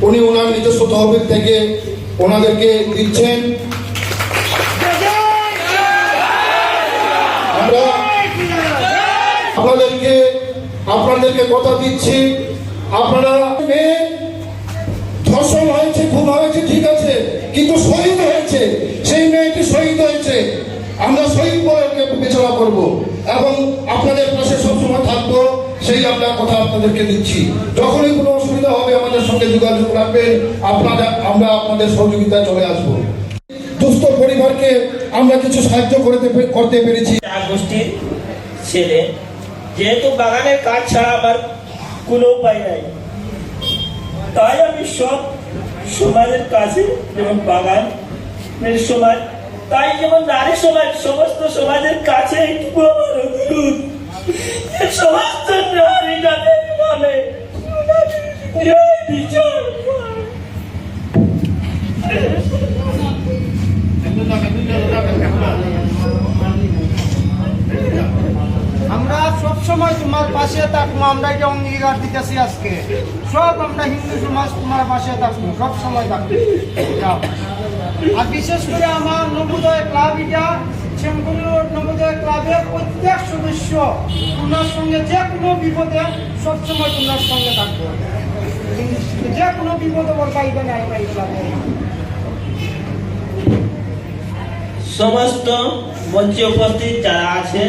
উনি ওনার নিজস্ব তহবিল থেকে ওনাদেরকে দিচ্ছেন। আমরা আপনাদেরকে কথা দিচ্ছি, আপনারা ধর্ষণ হয়েছে, খুন হয়েছে, ঠিক আছে, কিন্তু শহীদ হয়েছে, সেই মেয়েটি শহীদ হয়েছে, আমরা শহীদ বলে বিবেচনা করব এবং আপনাদের পাশে সবসময় থাকবো, সেই আপনার কথা আপনাদেরকে দিচ্ছি। যখনই কোনো অসুবিধা হবে আমাদের সঙ্গে যোগাযোগ রাখবেন, আমরা আপনাদের সহযোগিতায় চলে আসবো। দুস্থ পরিবারকে আমরা কিছু সাহায্য করতে পেরেছি। গোষ্ঠীর ছেলে, যেহেতু বাগানের কাজ ছাড়া আমার কোনো উপায় নাই, তাই আমি সব সমাজের কাছে যেমন বাগানের সমাজ, তাই যেমন নারী সমাজ, সমস্ত সমাজের কাছে একটু আমার অনুরোধ, সমস্ত নারী যাদের নামে বিচার আমরা সব সময় তোমার পাশে থাকবো, আমরা এটা অঙ্গীকার দিতেছি আজকে। সব আমরা হিন্দু সমাজ তোমার পাশে থাকবো, সব সময় থাকবো। আর বিশেষ করে আমার নবোদয় ক্লাব, এটা শ্যামকুন্ড নবোদয় ক্লাবের প্রত্যেক সদস্য তোমার সঙ্গে যে কোনো বিপদে সবসময় তোমার সঙ্গে থাকবো, যে কোনো বিপদে ওর পাইবে না এই ক্লাবে। সমস্ত মঞ্চে উপস্থিত যারা আছে,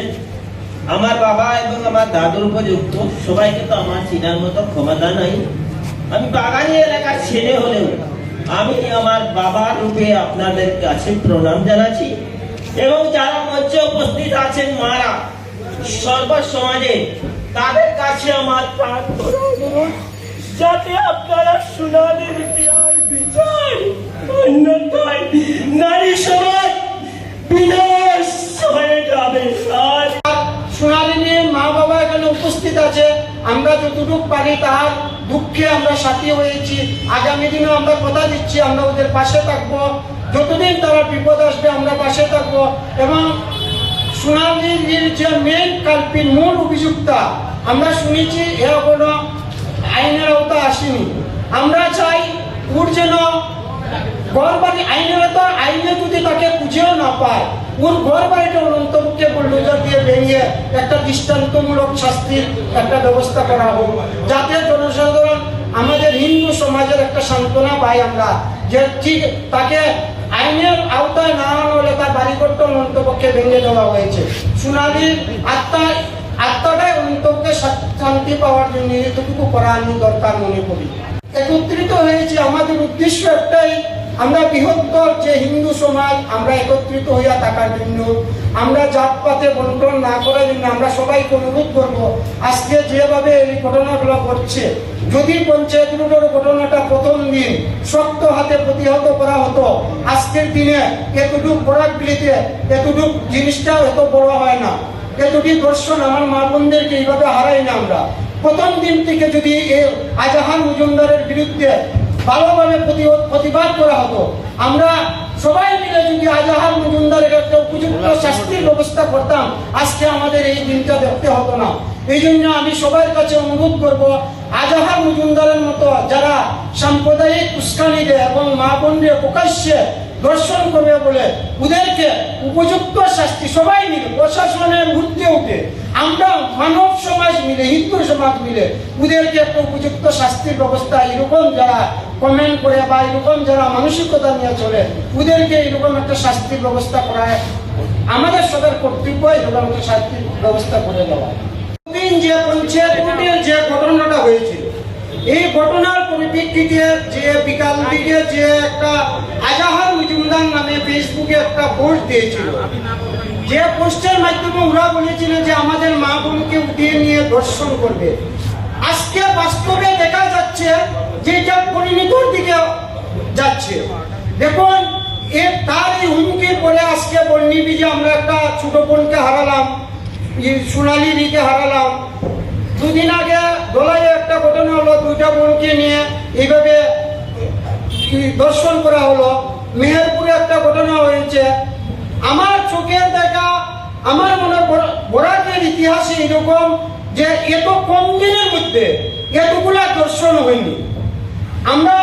আমার বাবা এবং আমার দাদুর উপযুক্ত সবাইকে তো আমার চিনার মতো ক্ষমতা নাই। আমি বাগানি এলাকার ছেলে হলেও আমি আমার বাবার রূপে আপনাদের কাছে প্রণাম জানাচ্ছি এবং যারা মঞ্চে উপস্থিত আছেন মারা সর্ব সমাজে, তাদের কাছে আমার প্রার্থনা অনুরোধ, যাতে আপনারা সোনালীর ইতিহাস বিচার, অন্যথায় নারী সমাজ বিনাশ হয়ে যাবে। আর সোনালীর মা বাবা এখানে উপস্থিত আছে, আমরা যতটুকু পারি তার দুঃখে আমরা সাথী হয়েছি। আগামী দিনে আমরা কথা দিচ্ছি আমরা ওদের পাশে থাকবো, যতদিন তারা বিপদ আসবে আমরা পাশে থাকবো। এবং সোনালীর যে মেন কালপিন, মূল অভিযুক্তা, আমরা শুনেছি এরা কোনো আইনের আওতা আসেনি। আমরা চাই ওর যেন ঘর বাড়ি আইনে যদি তাকে খুঁজেও না পায়, ওর ঘর বাড়িটা অনন্তকে বুলডোজার দিয়ে ভেঙে একটা দৃষ্টান্তমূলক শাস্তির একটা ব্যবস্থা করা হোক, যাতে জনসাধারণ আমাদের হিন্দু সমাজের একটা সান্ত্বনা পাই আমরা, যে ঠিক তাকে আইনের আওতায় না আনা হলে তার বাড়িঘরটা অনন্তপক্ষে ভেঙে দেওয়া হয়েছে। সোনালীর আত্মাটাই অনন্তকে শান্তি পাওয়ার জন্য এতটুকু করা আমি দরকার মনে করি। একত্রিত হয়েছে, আমাদের উদ্দেশ্য একটাই, আমরা বৃহত্তর যে হিন্দু সমাজ আমরা একত্রিত হইয়া থাকার জন্য, আমরা জাতপাতে বন্টন না করার জন্য আমরা সবাইকে অনুরোধ করব, আজকে যেভাবে এই ঘটনাগুলো ঘটছে, যদি পঞ্চায়েত রোডের ঘটনাটা প্রথম দিন শক্ত হাতে প্রতিহত করা হতো, আজকের দিনে এতটুকু বরাকবিলিতে এতটুকু জিনিসটা এত বড় হয় না, এতটি দর্শন আমার মা বোনদেরকে এইভাবে হারাই না। আমরা প্রথম দিন থেকে যদি এই আজাহার মজুমদারের বিরুদ্ধে ভালোভাবে প্রতিবাদ করা হতো, আমরা সবাই মিলে যদি আজাহার মজুমদারের একটা উপযুক্ত শাস্তির ব্যবস্থা করতাম, আজকে আমাদের এই দিনটা দেখতে হতো না। এই জন্য আমি সবার কাছে অনুরোধ করব, আজাহার মজুমদারের মতো যারা সাম্প্রদায়িক উস্কানি দেয় এবং মা বোনদের প্রকাশ্যে দর্শন করবে বলে ওদেরকে উপযুক্ত শাস্তি সবাই মিলে, প্রশাসনের ঊর্ধ্বে উঠে আমরা মানব সমাজ মিলে, হিন্দু সমাজ মিলে ওদেরকে একটা উপযুক্ত শাস্তির ব্যবস্থা, এরকম যারা কমেন্ট করে বা এরকম যারা মানসিকতা নিয়ে চলে ওদেরকে এরকম একটা শাস্তির ব্যবস্থা করা আমাদের সবার কর্তব্য, এরকম একটা শাস্তির ব্যবস্থা করে দেওয়া। যে পঞ্চায়েত রোডের যে ঘটনাটা হয়েছিল, এই ঘটনার পরিপ্রেক্ষিতে যে বিকাল দিকে যে একটা আজাহার মজুমদার নামে ফেসবুকে একটা পোস্ট দিয়েছিল, যে পোস্টের মাধ্যমে ওরা বলেছিল যে আমাদের মা বোনকে উঠিয়ে নিয়ে দর্শন করবে। আজকে বাস্তবে দেখা যাচ্ছে যে এটা পরিণতির দিকে যাচ্ছে। দেখুন, তার এই হুমকির পরে আজকে বর্ণিবিজে আমরা একটা ছোট বোনকে হারালাম, সোনালীকে হারালাম। দুদিন আগে দোলাইয়ে একটা ঘটনা হলো, দুইটা বোনকে নিয়ে এইভাবে দর্শন করা হলো। মেহেরপুরে একটা ঘটনা হয়েছে। আমার চোখের দেখা, আমার মনে বরাকের ইতিহাসে এরকম যে এত কম দিনের মধ্যে এতগুলা দর্শন হয়নি। আমরা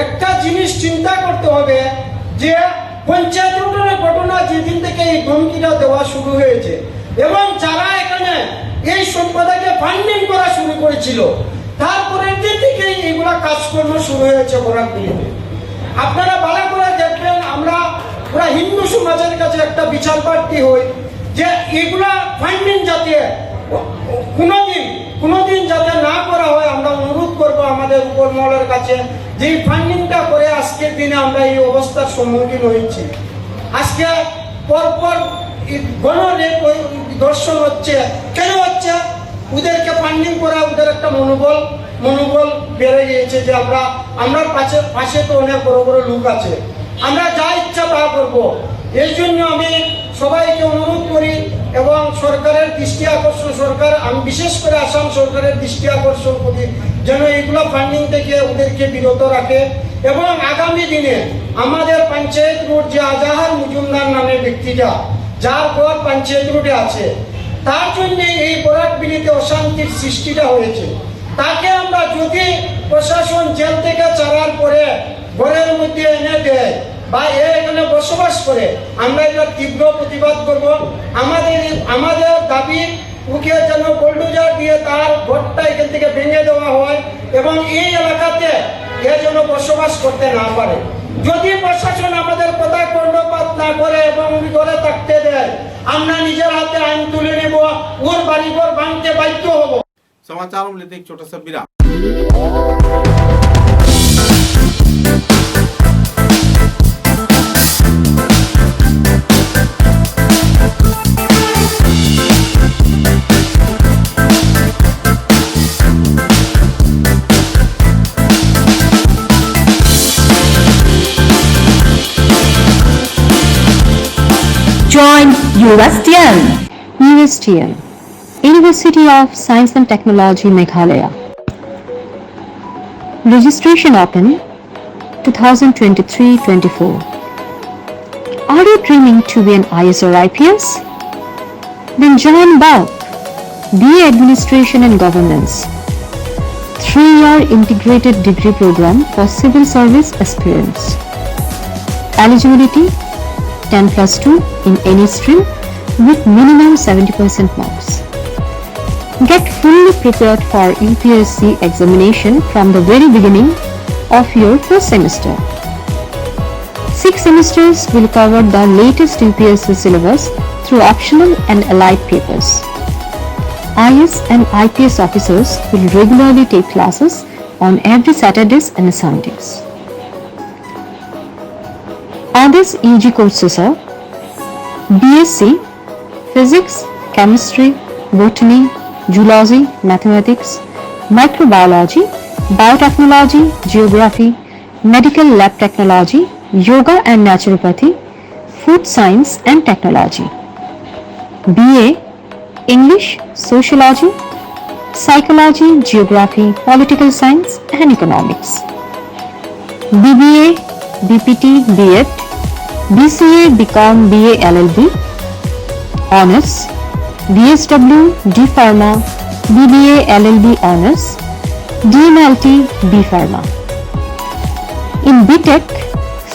একটা জিনিস চিন্তা করতে হবে যে পঞ্চায়েত রোডের ঘটনা যেদিন থেকে এই ধমকিটা দেওয়া শুরু হয়েছে এবং যারা এখানে এই সম্প্রদায়কে ফান্ডিং করা শুরু করেছিল, তারপরের দিন থেকে এইগুলা কাজকর্ম শুরু হয়েছে বরাকবিলিতে। আপনারা ভালো করে দেখবেন, আমরা পুরা হিন্দু সমাজের কাছে একটা বিচার প্রার্থী হই যে এগুলা ফান্ডিং যাতে কোনোদিন যাতে না করা হয়। আমরা অনুরোধ করব আমাদের উপর মহলের কাছে যে ফান্ডিংটা করে আজকের দিনে আমরা এই অবস্থার সম্মুখীন হয়েছি। আজকে পরপর গণরেপ দর্শন হচ্ছে, কেন হচ্ছে? ওদেরকে ফান্ডিং করা, ওদের একটা মনোবল বেড়ে গিয়েছে যে আমরা পাশে তো অনেক বড় বড় লোক আছে, আমরা যা ইচ্ছা তা করবো। এই জন্য আমি সবাইকে অনুরোধ করি এবং সরকারের দৃষ্টি আকর্ষণ, আমি বিশেষ করে আসাম সরকারের দৃষ্টি আকর্ষণ করি যেন এইগুলো ফান্ডিং থেকে ওদেরকে বিরত রাখে এবং আগামী দিনে আমাদের পঞ্চায়েত রোড যে আজাহার মজুমদার নামে ব্যক্তিটা, যার ঘর পঞ্চায়েত রোডে আছে, তার জন্য এই বরাকবিলিতে অশান্তির সৃষ্টিটা হয়েছে। তাকে আমরা যদি প্রশাসন জেল থেকে ছাড়ার পরে ঘরের মধ্যে এনে দেয় বা এখানে বসবাস করে, আমরা এটা তীব্র প্রতিবাদ করব। আমাদের দাবি, ওকে যেন বুলডোজার দিয়ে তার ঘরটা এখান থেকে ভেঙে দেওয়া হয় এবং এই এলাকাতে এ যেন বসবাস করতে না পারে। যদি প্রশাসন আমাদের কথা কর্ণপাত না করে এবং ঘরে থাকতে দেয়, আমরা নিজের হাতে আইন তুলে নেব, ওর বাড়িঘর ভাঙতে বাধ্য হব। समाचारों में लेते एक छोटा सा विराम। Join USTM. USTM, University of Science and Technology, Meghalaya. Registration open 2023-24. Are you dreaming to be an IS or IPS? Then join BAUK, BA Administration and Governance, 3-year integrated degree program for civil service aspirants. eligibility 10+2 in any stream with minimum 70% marks. Get fully prepared for UPSC examination from the very beginning of your first semester. 6 semesters will cover the latest UPSC syllabus through optional and allied papers. IS and IPS officers will regularly take classes on every Saturdays and Sundays. Others UG courses are BSc Physics, Chemistry, Botany, Zoology, Mathematics, Microbiology, Biotechnology, Geography, Medical Lab Technology, Yoga and Naturopathy, Food Science and Technology. BA English, Sociology, Psychology, Geography, Political Science and Economics. BBA, BPT, B.Ed, BCA, BCom, BA, LLB, Honours, BSW, D Pharma, BBA, LLB Honours, DMLT, B Pharma. In BTech,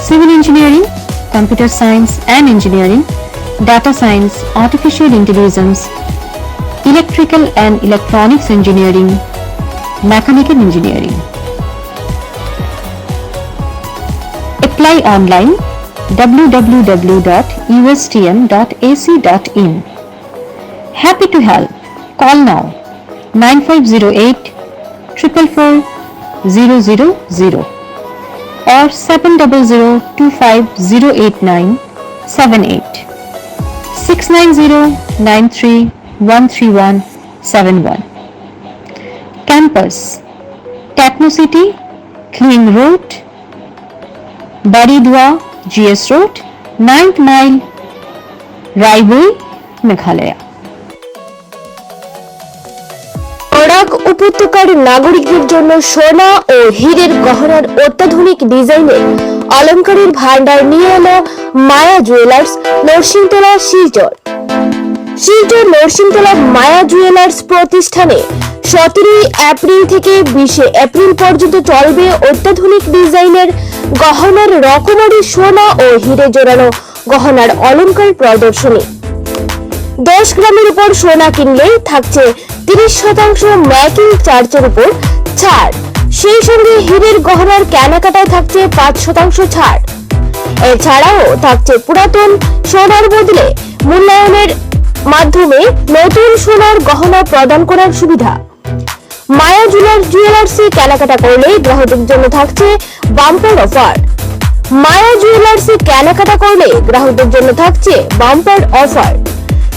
Civil Engineering, Computer Science and Engineering, Data Science, Artificial Intelligence, Electrical and Electronics Engineering, Mechanical Engineering. Apply online www.ustm.ac.in. Happy to help. Call now 9508 444 000 or 700250898 69093131171. Campus Technocity, Clean Road, Baridwa, GS Road, 9th Mile, Raibui, Meghalaya. Barak উপত্যকার নাগরিকদের জন্য সোনা ও হীরের গহনার অত্যাধুনিক ডিজাইনের অলংকারের ভান্ডার নিয়ে এলো মায়া জুয়েলার্স নরসিংতলা শিলচর। শিলচর নরসিংতলা মায়া জুয়েলার্স প্রতিষ্ঠানে 17 এপ্রিল থেকে 20 এপ্রিল পর্যন্ত চলবে অত্যাধুনিক ডিজাইনের গহনার রকমারি সোনা ও হীরে জোড়ানো গহনার অলংকার প্রদর্শনী। 10 গ্রামের উপর সোনা কিনলে থাকছে 30% মেকিং চার্জের উপর ছাড়, সেই সঙ্গে হীরের গহনার কেনাকাটায় থাকছে 5% ছাড়। এছাড়াও থাকছে পুরাতন সোনার বদলে মূল্যায়নের মাধ্যমে নতুন সোনার গহনা প্রদান করার সুবিধা। মায়া জুয়েলার্সে কেনাকাটা করলে গ্রাহকদের জন্য থাকছে বাম্পার অফার। মায়া জুয়েলার্সে কেনাকাটা করলে গ্রাহকদের জন্য থাকছে বাম্পার অফার।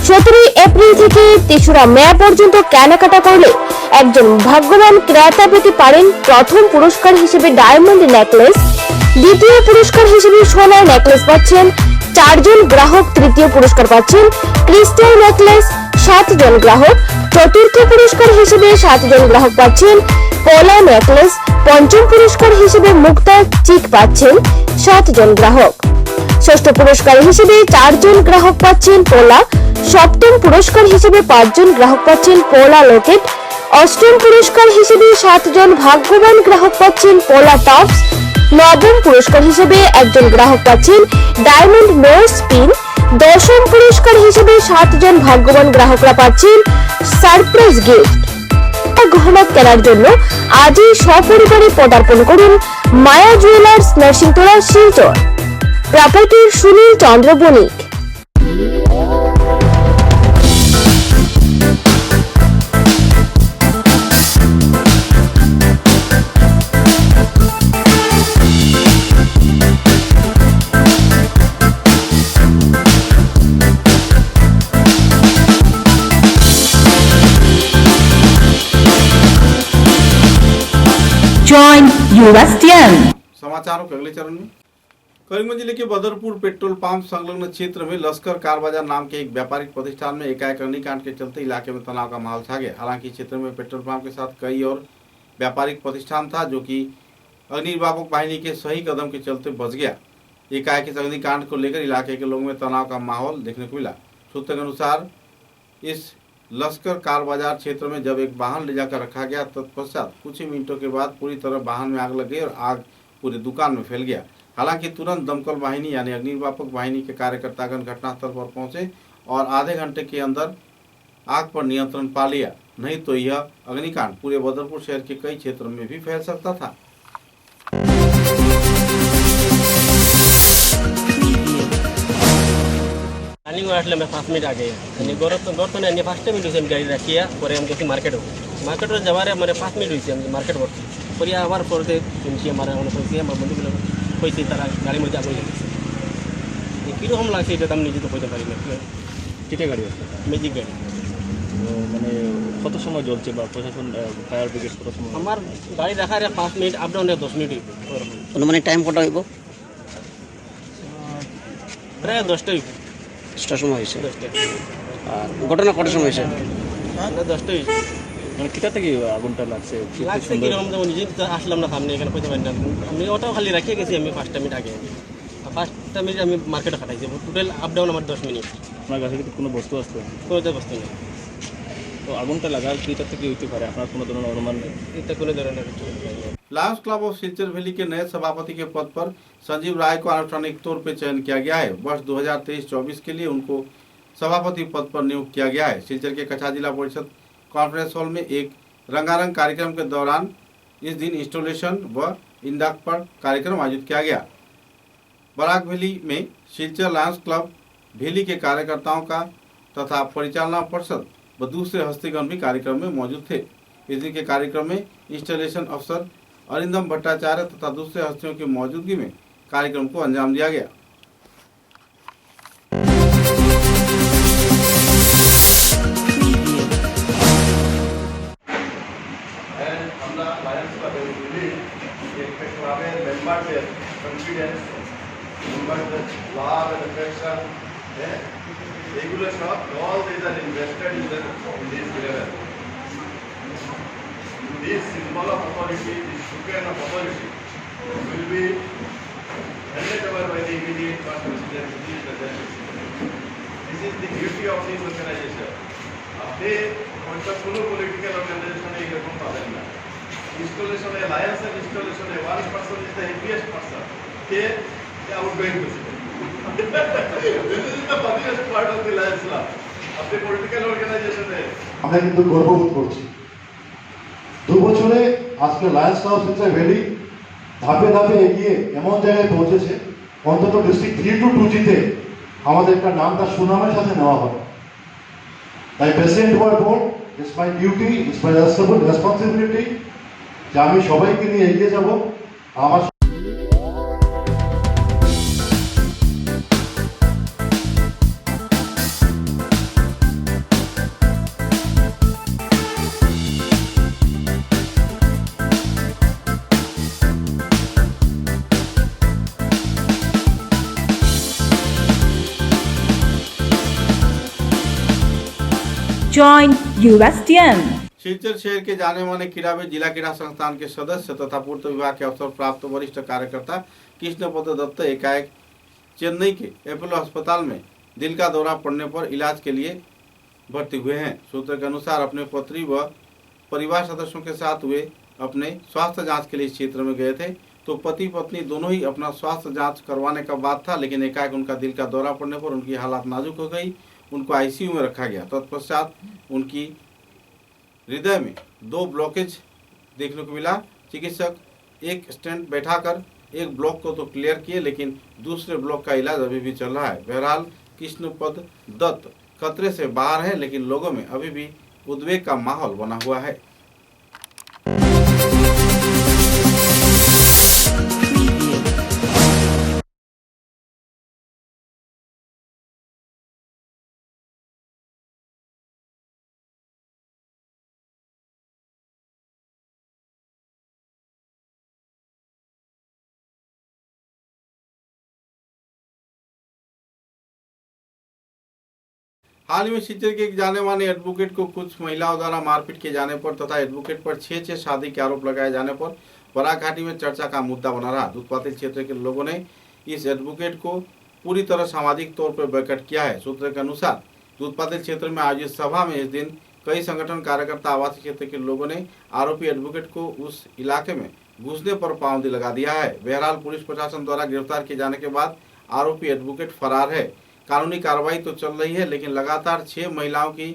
17 এপ্রিল থেকে 3রা মে পর্যন্ত কেনাকাটা করলে একজন ভাগ্যবান ক্রেতা পেতে পারেন প্রথম পুরস্কার হিসেবে ডায়মন্ড নেকলেস, দ্বিতীয় পুরস্কার হিসেবে সোনার নেকলেস পাচ্ছেন 4 জন গ্রাহক, তৃতীয় পুরস্কার পাচ্ছেন ক্রিস্টাল নেকলেস 7 জন গ্রাহক, চতুর্থ পুরস্কার হিসেবে 7 জন গ্রাহক পাচ্ছেন পোলা নেকলেস, পঞ্চম পুরস্কার হিসেবে মুক্তা চিক পাচ্ছেন 7 জন গ্রাহক, ষষ্ঠ পুরস্কার হিসেবে 4 জন গ্রাহক পাচ্ছেন পোলা, সপ্তম পুরস্কার হিসেবে 5 জন গ্রাহক পাচ্ছেন পোলা লকেট, অষ্টম পুরস্কার হিসেবে 7 জন ভাগ্যবান গ্রাহক পাচ্ছেন পোলা টপস, নবম পুরস্কার হিসেবে একজন গ্রাহক পাচ্ছেন ডায়মন্ড নোজ পিন, দশম পুরস্কার হিসেবে 7 জন ভাগ্যবান গ্রাহকরা পাচ্ছেন সারপ্রাইজ গিফট। গহনা কেনার জন্য আজই সপরিবারে পদার্পণ করুন মায়া জুয়েলার্স নরসিংতলা শিলচর। প্রপার্টির সুনীল চন্দ্র বণিক। Join USTM. समाचारों के अगले चरण में करीमगंज जिले के बदरपुर पेट्रोल पंप संलग्न क्षेत्र में लश्कर कार बाजार नाम के एक व्यापारिक प्रतिष्ठान में एकाएक अग्निकांड के चलते इलाके में तनाव का माहौल छा गया। हालांकि क्षेत्र में पेट्रोल पंप के साथ कई और व्यापारिक प्रतिष्ठान था जो कि अग्निनिर्वापक बाहिनी के सही कदम के चलते बच गया। एकाएक इस अग्निकांड को लेकर इलाके के लोगों में तनाव का माहौल देखने को मिला। सूत्रों के अनुसार इस लश्कर कार बाजार क्षेत्र में जब एक वाहन ले जाकर रखा गया तत्पश्चात कुछ ही मिनटों के बाद पूरी तरह वाहन में आग लग गई और आग पूरी दुकान में फैल गया। हालांकि तुरंत दमकल वाहिनी यानी अग्निनिर्वापक वाहिनी के कार्यकर्तागण घटनास्थल पर पहुंचे और आधे घंटे के अंदर आग पर नियंत्रण पा लिया, नहीं तो यह अग्निकांड पूरे बदरपुर शहर के कई क्षेत्रों में भी फैल सकता था। रनिंग आसले मैं 5 मिनट आगे गरतने फार्स्ट टाइम हुई गाड़ी रखिया पर हम मार्केट मार्केट जबारे मेरे 5 मिनट हुई मार्केट भरती पर आवार पर बंधु पैसे तारा गाड़ी मध्य आगे लगे किरकम लगे ये निजे तो पैसे पारि किटे गाड़ी আছে मेजिक गाड़ी মানে কত সময় জ্বলছে বা প্রশাসন ফায়ার ব্রিগেড কত সময় আমার গাড়ি রাখার 5 মিনিট আপ ডাউন 10 মিনিট অনুমানিক টাইম কত হইব প্রায় 10টা হইব 10টার সময় হয়েছে 10টা আর ঘটনা কত সময় হয়েছে 10টা হইব মানে কিটা থেকে আগুনটা লাগছে কিরকম যেমন নিজে আসলাম না সামনে এখানে পয়সা পাই না আমি ওটাও খালি রাখিয়ে গেছি আমি 5টা মিনিট আগে 5টা মিনিট আমি মার্কেটে খাটাইছি টোটাল আপ ডাউন আমার 10 মিনিট আপনার কাছে কি কোনো বস্তু আসছে কোনো বস্তু নেই তো আগুনটা লাগার কিটা থেকে হইতে পারে আপনার কোনো ধরনের অনুমান নেই এটা কোনো ধরনের Lions club of Silchar valley के नए सभापति के पद पर संजीव राय को आनुষ্ঠাनिक तौर पर चयन किया गया है। वर्ष 2023-24 के लिए उनको सभापति पद पर नियुक्त किया गया है। सिलचर के कछा जिला परिषद कॉन्फ्रेंस हॉल में एक रंगारंग कार्यक्रम के दौरान इस दिन इंस्टॉलेशन व इंडाकपट कार्यक्रम आयोजित किया गया। बराक वैली में सिलचर लायंस क्लब वैली के कार्यकर्ताओं का तथा परिचालना परिषद व दूसरे हस्तीगण भी कार्यक्रम में मौजूद थे। इस दिन के कार्यक्रम में इंस्टॉलेशन अफसर अरिंदम भट्टाचार्य तथा दूसरे हस्तियों की मौजूदगी में कार्यक्रम को अंजाम दिया गया। This symbol of authority, this token of authority, will be handed over by the immediate past president, which is the President. This is the duty of this organization. আপনি কোনো পলিটিক্যাল অর্গানাইজেশনে এরকম পাবেন না। ইনস্টলেশনে লায়েন্সের ইনস্টলেশনে 1% is the happiest person. K outgoing president. This is the funniest part of the Lions Club. আপনি political অর্গানাইজেশনে আমরা কিন্তু গর্ববোধ করছি। 2 বছরে আজকে লায়ন্স ক্লাব সিলচর ভ্যালি ধাপে ধাপে এগিয়ে এমন জায়গায় পৌঁছেছে অন্তত ডিস্ট্রিক্ট 3 to 2 জিতে আমাদের একটা নাম তার সুনামের সাথে নেওয়া হবে। তাই president war board it's my duty, it's my responsibility যে আমি সবাইকে নিয়ে এগিয়ে যাব। আমার Join USTM. सिलचर शहर के जाने माने क्रीड़ाविद जिला क्रीड़ा संस्थान के सदस्य तथा पूर्त विभाग के अवसर प्राप्त वरिष्ठ कार्यकर्ता कृष्णपद दत्त एकाएक चेन्नई के एपोलो अस्पताल में दिल का दौरा पड़ने पर इलाज के लिए भर्ती हुए हैं। सूत्र के अनुसार अपने पत्नी व परिवार सदस्यों के साथ हुए अपने स्वास्थ्य जांच के लिए इस क्षेत्र में गए थे, तो पति पत्नी दोनों ही अपना स्वास्थ्य जांच करवाने का बात था, लेकिन एकाएक उनका दिल का दौरा पड़ने पर उनकी हालत नाजुक हो गई। उनको आईसीयू में रखा गया। तत्पश्चात उनकी हृदय में 2 ब्लॉकेज देखने को मिला। चिकित्सक एक स्टेंट बैठाकर एक ब्लॉक को तो क्लियर किए, लेकिन दूसरे ब्लॉक का इलाज अभी भी चल रहा है। बहरहाल कृष्णपद दत्त खतरे से बाहर है, लेकिन लोगों में अभी भी उद्वेग का माहौल बना हुआ है। हाल ही में सिलचर के एक जाने माने एडवोकेट को कुछ महिलाओं द्वारा मारपीट किए जाने पर तथा एडवोकेट पर 6 शादी के आरोप लगाए जाने पर बराक घाटी में चर्चा का मुद्दा बना रहा। दूधपातिल क्षेत्र के लोगों ने इस एडवोकेट को पूरी तरह सामाजिक तौर पर बैकट किया है। सूत्र के अनुसार दूधपातिल क्षेत्र में आयोजित सभा में इस दिन कई संगठन कार्यकर्ता आवासीय क्षेत्र के लोगों ने आरोपी एडवोकेट को उस इलाके में घुसने पर पाबंदी लगा दिया है। बहरहाल पुलिस प्रशासन द्वारा गिरफ्तार किए जाने के बाद आरोपी एडवोकेट फरार है। कानूनी कार्रवाई तो चल रही है, लेकिन लगातार 6 महिलाओं की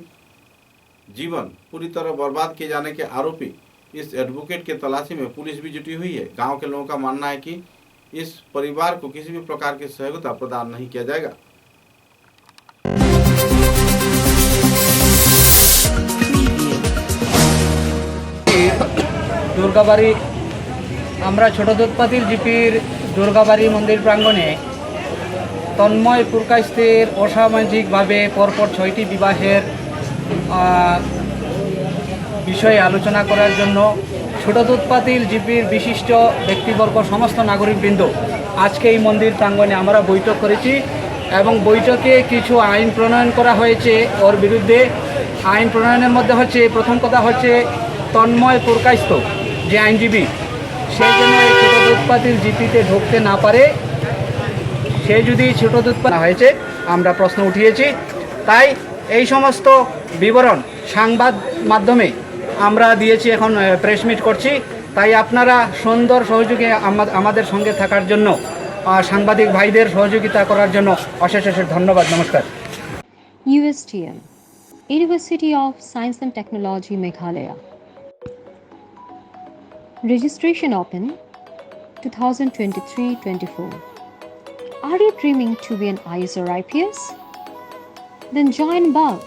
जीवन पूरी तरह बर्बाद किए जाने के आरोपी इस एडवोकेट के तलाशी में पुलिस भी जुटी हुई है। गांव के लोगों का मानना है कि इस परिवार को किसी भी प्रकार की सहयोगिता प्रदान नहीं किया जाएगा। দুর্গাবাড়ি আমরা ছোট দুধপাতিল জিপির দুর্গাবাড়ি মন্দির প্রাঙ্গণে তন্ময় পুরকাইস্তের অসামাজিকভাবে পরপর 6টি বিবাহের বিষয়ে আলোচনা করার জন্য ছোট দুধপাতিল জিপির বিশিষ্ট ব্যক্তিবর্গ সমস্ত নাগরিকবৃন্দ আজকে এই মন্দির প্রাঙ্গণে আমরা বৈঠক করেছি এবং বৈঠকে কিছু আইন প্রণয়ন করা হয়েছে। ওর বিরুদ্ধে আইন প্রণয়নের মধ্যে হচ্ছে প্রথম কথা হচ্ছে তন্ময় পুরকাইস্ত যে আইনজীবী সেই জন্য এই ছোট দুধপাতিল জিপিতে ঢুকতে না পারে, সে যদি ছোট দুধপাত হয়েছে আমরা প্রশ্ন উঠিয়েছি। তাই এই সমস্ত বিবরণ সংবাদ মাধ্যমে আমরা দিয়েছি, এখন প্রেস মিট করছি। তাই আপনারা সুন্দর সহযোগী আমাদের সঙ্গে থাকার জন্য, সাংবাদিক ভাইদের সহযোগিতা করার জন্য অশেষ অশেষ ধন্যবাদ। নমস্কার। USTM, University of Science and Technology, Meghalaya. Registration open 2023-24. Are you dreaming to be an IAS or IPS? Then join BAG,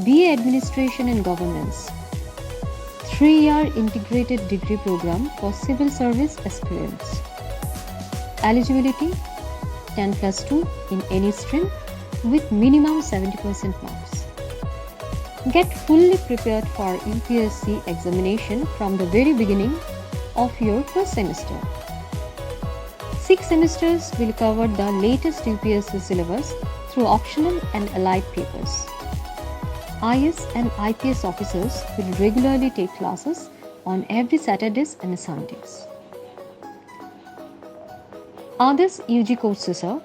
BA Administration and Governance, 3-year integrated degree program for civil service aspirants. Eligibility 10+2 in any stream with minimum 70% marks. Get fully prepared for UPSC examination from the very beginning of your first semester. 6 semesters will cover the latest UPSC syllabus through optional and allied papers. IAS and IPS officers will regularly take classes on every Saturdays and Sundays. Others UG courses are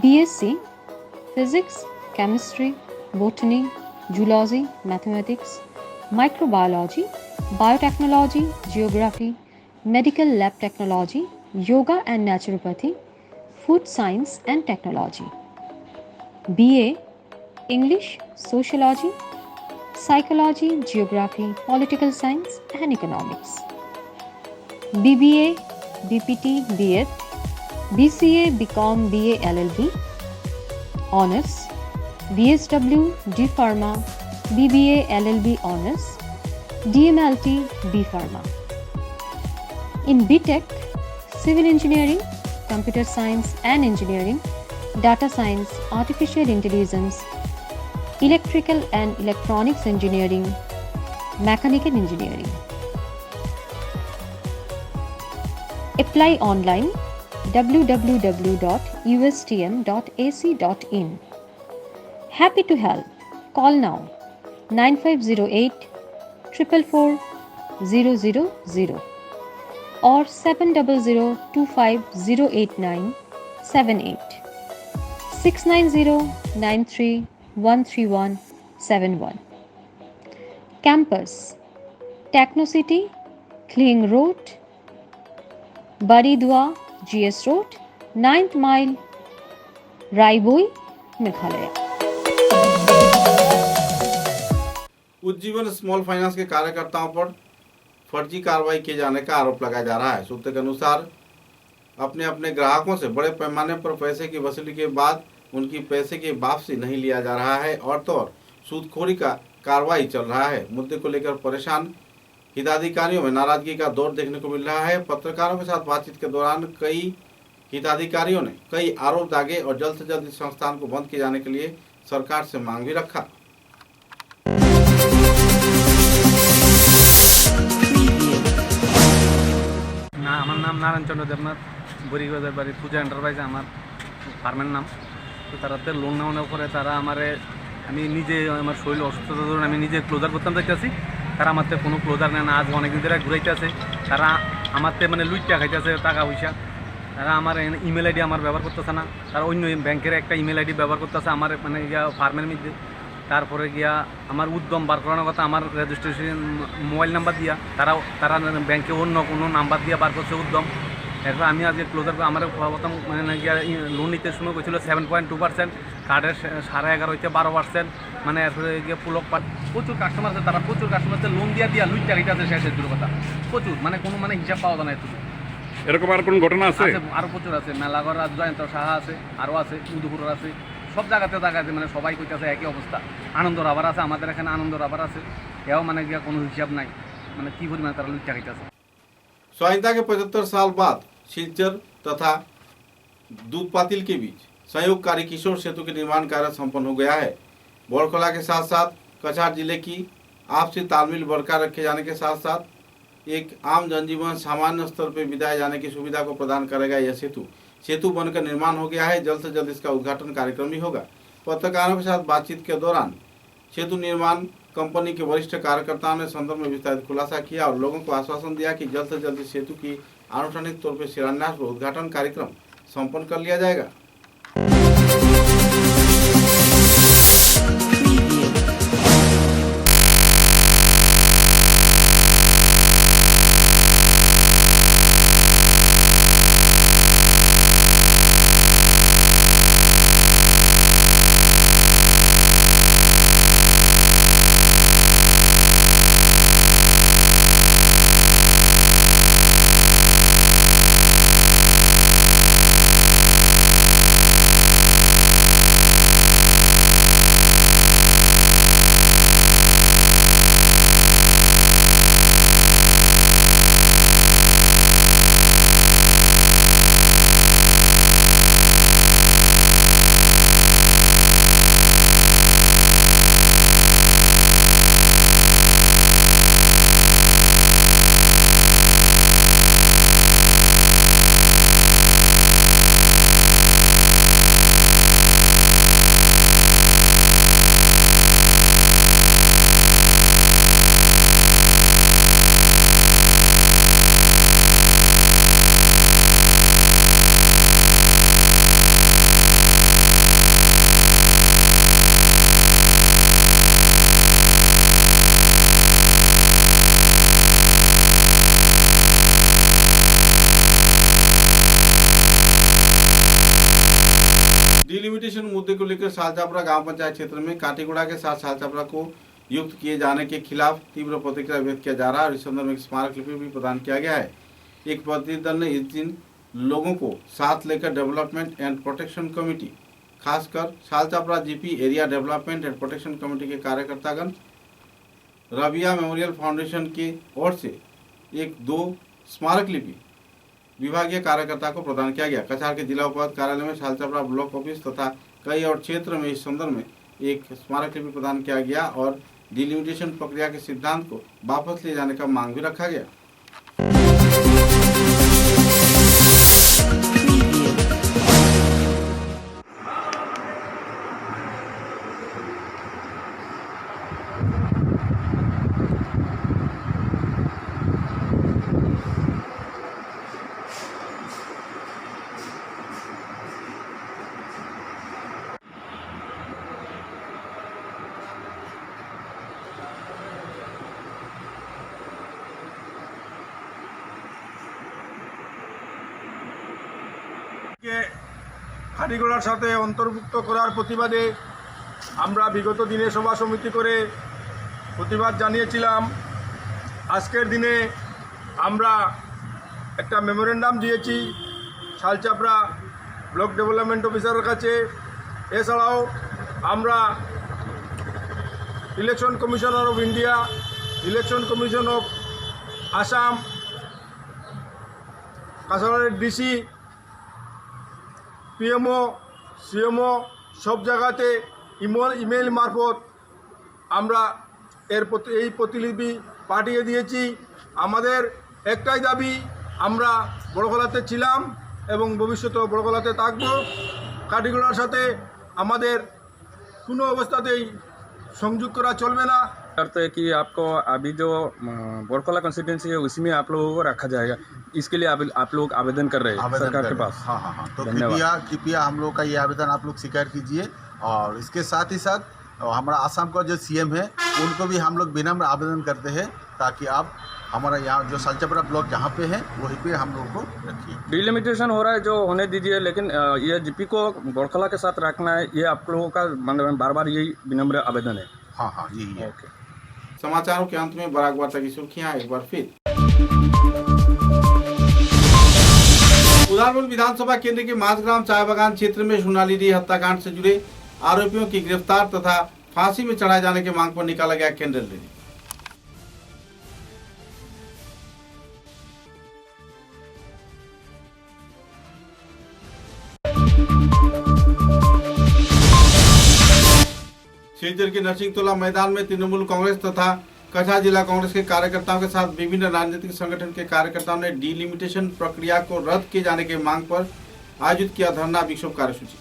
BSc, Physics, Chemistry, Botany, Zoology, Mathematics, Microbiology, Biotechnology, Geography, Medical Lab Technology, Yoga and Naturopathy, Food Science and Technology. BA, English, Sociology, Psychology, Geography, Political Science and Economics. BBA, BPT, BEd, BCA, BCom, BA, LLB, Honours, BSW, D Pharma, BBA, LLB Honours, DMLT, B Pharma. In BTech, Civil Engineering, Computer Science and Engineering, Data Science, Artificial Intelligence, Electrical and Electronics Engineering, Mechanical Engineering. Apply online www.ustm.ac.in. Happy to help. Call now 9508 444 000 or 700250898 690931317 Campus Technocity, Kling Road, Baridwa, GS Road, 9th Mile, Raiboi, Meghalaya. Ujjivan small finance के कार्यकर्ताओं पर फर्जी कार्रवाई किए जाने का आरोप लगाया जा रहा है। सूत्र के अनुसार अपने अपने ग्राहकों से बड़े पैमाने पर पैसे की वसूली के बाद उनकी पैसे की वापसी नहीं लिया जा रहा है और तो और सूदखोरी का कार्रवाई चल रहा है। मुद्दे को लेकर परेशान हिताधिकारियों में नाराजगी का दौर देखने को मिल रहा है। पत्रकारों के साथ बातचीत के दौरान कई हिताधिकारियों ने कई आरोप दागे और जल्द से जल्द इस संस्थान को बंद किए जाने के लिए सरकार से मांग भी रखा। আমার নাম নারায়ণ চন্দ্র দেবনাথ, বরিবাজার বাড়ি, পূজা এন্টারপ্রাইজ আমার ফার্মের নাম। তো তারাতে লোন নেওয়ার পরে তারা আমি নিজে আমার শরীর অসুস্থতার ধরুন আমি নিজে ক্লোজার করতাম দেখতেছি, তারা আমার কোনো ক্লোজার নেয় না। আজ অনেকদিন ধরে ঘুরাইতে আছে, তারা আমার লুইটা খাইতেছে টাকা পয়সা। তারা আমার ইমেল আইডি আমার ব্যবহার করতেছে না, তারা অন্য ব্যাংকের একটা ইমেল আইডি ব্যবহার করতেছে আমার ফার্মের মধ্যে। তারপরে গিয়া আমার উদ্যম বার করানোর কথা, আমার রেজিস্ট্রেশন মোবাইল নাম্বার দিয়া তারা ব্যাংকে অন্য কোনো নাম্বার দিয়ে বার করছে উদ্যম। এখন আমি আজকে ক্লোজার করে আমার প্রথম মানে গিয়া লোন নিতে শুরু করেছিল 7.2%, কার্ডের 11.5 হইতে 12%, মানে এরপরে গিয়ে পুলক প্রচুর কাস্টমার আছে, তারা প্রচুর কাস্টমার আছে লোন দিয়া লুট চাকরিটা আছে শেষের দূর কথা প্রচুর, মানে কোনো মানে হিসাব পাওয়া যায় না এত। এরকম আর কোন ঘটনা আছে? আরও প্রচুর আছে, মেলাঘর জয়ন্ত সাহা আছে, আরও আছে, উদয়পুর আছে, সব জায়গাতে মানে সবাই কইতেছে একই অবস্থা। আনন্দ রাবার আছে, আমাদের এখানে আনন্দ রাবার আছে, এও মানে গিয়া কোনো হিসাব নাই, মানে কি পরিমাণে তারা লুট চাকরিতেছে। स्वाधीनता के 75 साल बाद सिलचर तथा दूधपातिल के बीच संयोगकारी किशोर सेतु के निर्माण कार्य संपन्न हो गया है। बोरखोला के साथ साथ कछार जिले की आपसी तालमेल बरकरार रखे जाने के साथ साथ एक आम जनजीवन सामान्य स्तर पर बिताए जाने की सुविधा को प्रदान करेगा। यह सेतु बनकर निर्माण हो गया है। जल्द से जल्द इसका उद्घाटन कार्यक्रम भी होगा। पत्रकारों के साथ बातचीत के दौरान सेतु निर्माण कंपनी के वरिष्ठ कार्यकर्ताओं ने संदर्भ में विस्तारित खुलासा किया और लोगों को आश्वासन दिया कि जल्द से जल्द इस सेतु की आनुষ্ঠাनिक तौर पर शिलान्यास व उद्घाटन कार्यक्रम संपन्न कर लिया जाएगा। डिलिमिटेशन मुद्दे को लेकर सालचापड़ा गांव पंचायत क्षेत्र में काटीगुड़ा के साथ सालचापड़ा को युक्त किए जाने के खिलाफ तीव्र प्रतिक्रिया व्यक्त किया जा रहा है और इस संदर्भ में एक स्मारक लिपि भी प्रदान किया गया है। एक प्रतिनिधि दल ने इस दिन लोगों को साथ लेकर डेवलपमेंट एंड प्रोटेक्शन कमेटी, खासकर Salchapra GP area development and protection committee के कार्यकर्तागण रबिया मेमोरियल फाउंडेशन की ओर से एक 2 स्मारक लिपि विभागीय कार्यकर्ता को प्रदान किया गया। कछार के जिला उपायुक्त कार्यालय में सालचापड़ा ब्लॉक ऑफिस तथा कई और क्षेत्र में इस संदर्भ में एक स्मारक लिपि प्रदान किया गया और डिलिमिटेशन प्रक्रिया के सिद्धांत को वापस ले जाने का मांग भी रखा गया। খাটিগোড়ার সাথে অন্তর্ভুক্ত করার প্রতিবাদে আমরা বিগত দিনে সভা সমিতি করে প্রতিবাদ জানিয়েছিলাম। আজকের দিনে আমরা একটা মেমোরেন্ডাম দিয়েছি সালচাপড়া ব্লক ডেভেলপমেন্ট অফিসারের কাছে। এছাড়াও আমরা election commissioner of India, election commission of Assam, কাছাড়ের ডিসি, পিএমও, সিএমও সব জায়গাতে ইমেল মারফত আমরা এই প্রতিলিপি পাঠিয়ে দিয়েছি। আমাদের একটাই দাবি, আমরা বড়গলাতে ছিলাম এবং ভবিষ্যতেও বড়গলাতে থাকব। কাটিগোড়ার সাথে আমাদের কোনো অবস্থাতেই সংযোগ করা চলবে না। करते हैं कि आपको अभी जो बोरकोला कॉन्स्टिट्यूंसी है उसी में आप लोगों को रखा जाएगा, इसके लिए आप लोग आवेदन कर रहे हैं सरकार के पास। हाँ, तो कृपया हम लोग का ये आवेदन आप लोग स्वीकार कीजिए और इसके साथ ही साथ और हमारा आसाम का जो सीएम है उनको भी हम लोग विनम्र आवेदन करते हैं ताकि आप हमारा यहाँ जो सालचपरा ब्लॉक जहाँ पे है वहीं पे हम लोग को रखिए। डिलिमिटेशन हो रहा है जो होने दीजिए, लेकिन ये जीपी को बोरकला के साथ रखना है, ये आप लोगों का बार बार यही विनम्र आवेदन है। हाँ हाँ यही है। समाचारों के अंत में बराक वार्ता की सुर्खियां एक बार फिर। उदारपुर विधानसभा केंद्र के माझग्राम चाय बागान क्षेत्र में सोनाली हत्याकांड से जुड़े आरोपियों की गिरफ्तार तथा फांसी में चढ़ाए जाने की मांग पर निकाला गया कैंडल रैली। सिलचर के नरसिंहतोला मैदान में तृणमूल कांग्रेस तथा कछा जिला कांग्रेस के कार्यकर्ताओं के साथ विभिन्न राजनीतिक संगठन के कार्यकर्ताओं ने डिलिमिटेशन प्रक्रिया को रद्द किए जाने की मांग पर आयोजित किया धरना विक्षोभ कार्यसूची।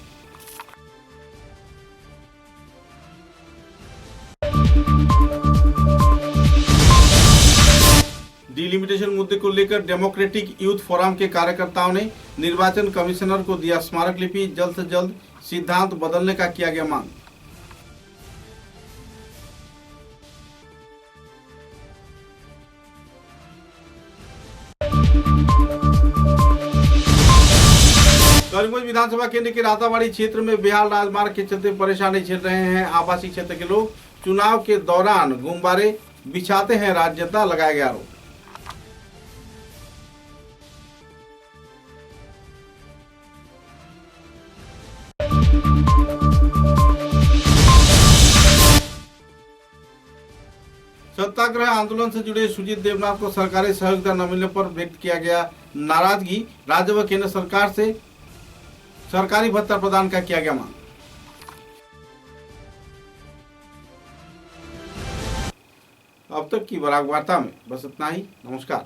डिलिमिटेशन मुद्दे को लेकर डेमोक्रेटिक यूथ फोरम के कार्यकर्ताओं ने निर्वाचन कमिश्नर को दिया स्मारक लिपि, जल्द से जल्द सिद्धांत बदलने का किया गया मांग। करीमगंज विधानसभा केंद्र के राताबाड़ी क्षेत्र में बेहाल राजमार्ग के चलते परेशानी झेल रहे हैं आवासीय क्षेत्र के लोग। चुनाव के दौरान गुब्बारे बिछाते हैं राजनेता, लगाया गया आरोप। सत्याग्रह आंदोलन से जुड़े सुजीत देवनाथ को सरकारी सहयोगिता न मिलने पर व्यक्त किया गया नाराजगी। राज्य व केंद्र सरकार से सरकारी भत्ता प्रदान का किया गया मांग। अब तक की बराक वार्ता में बस इतना ही। नमस्कार।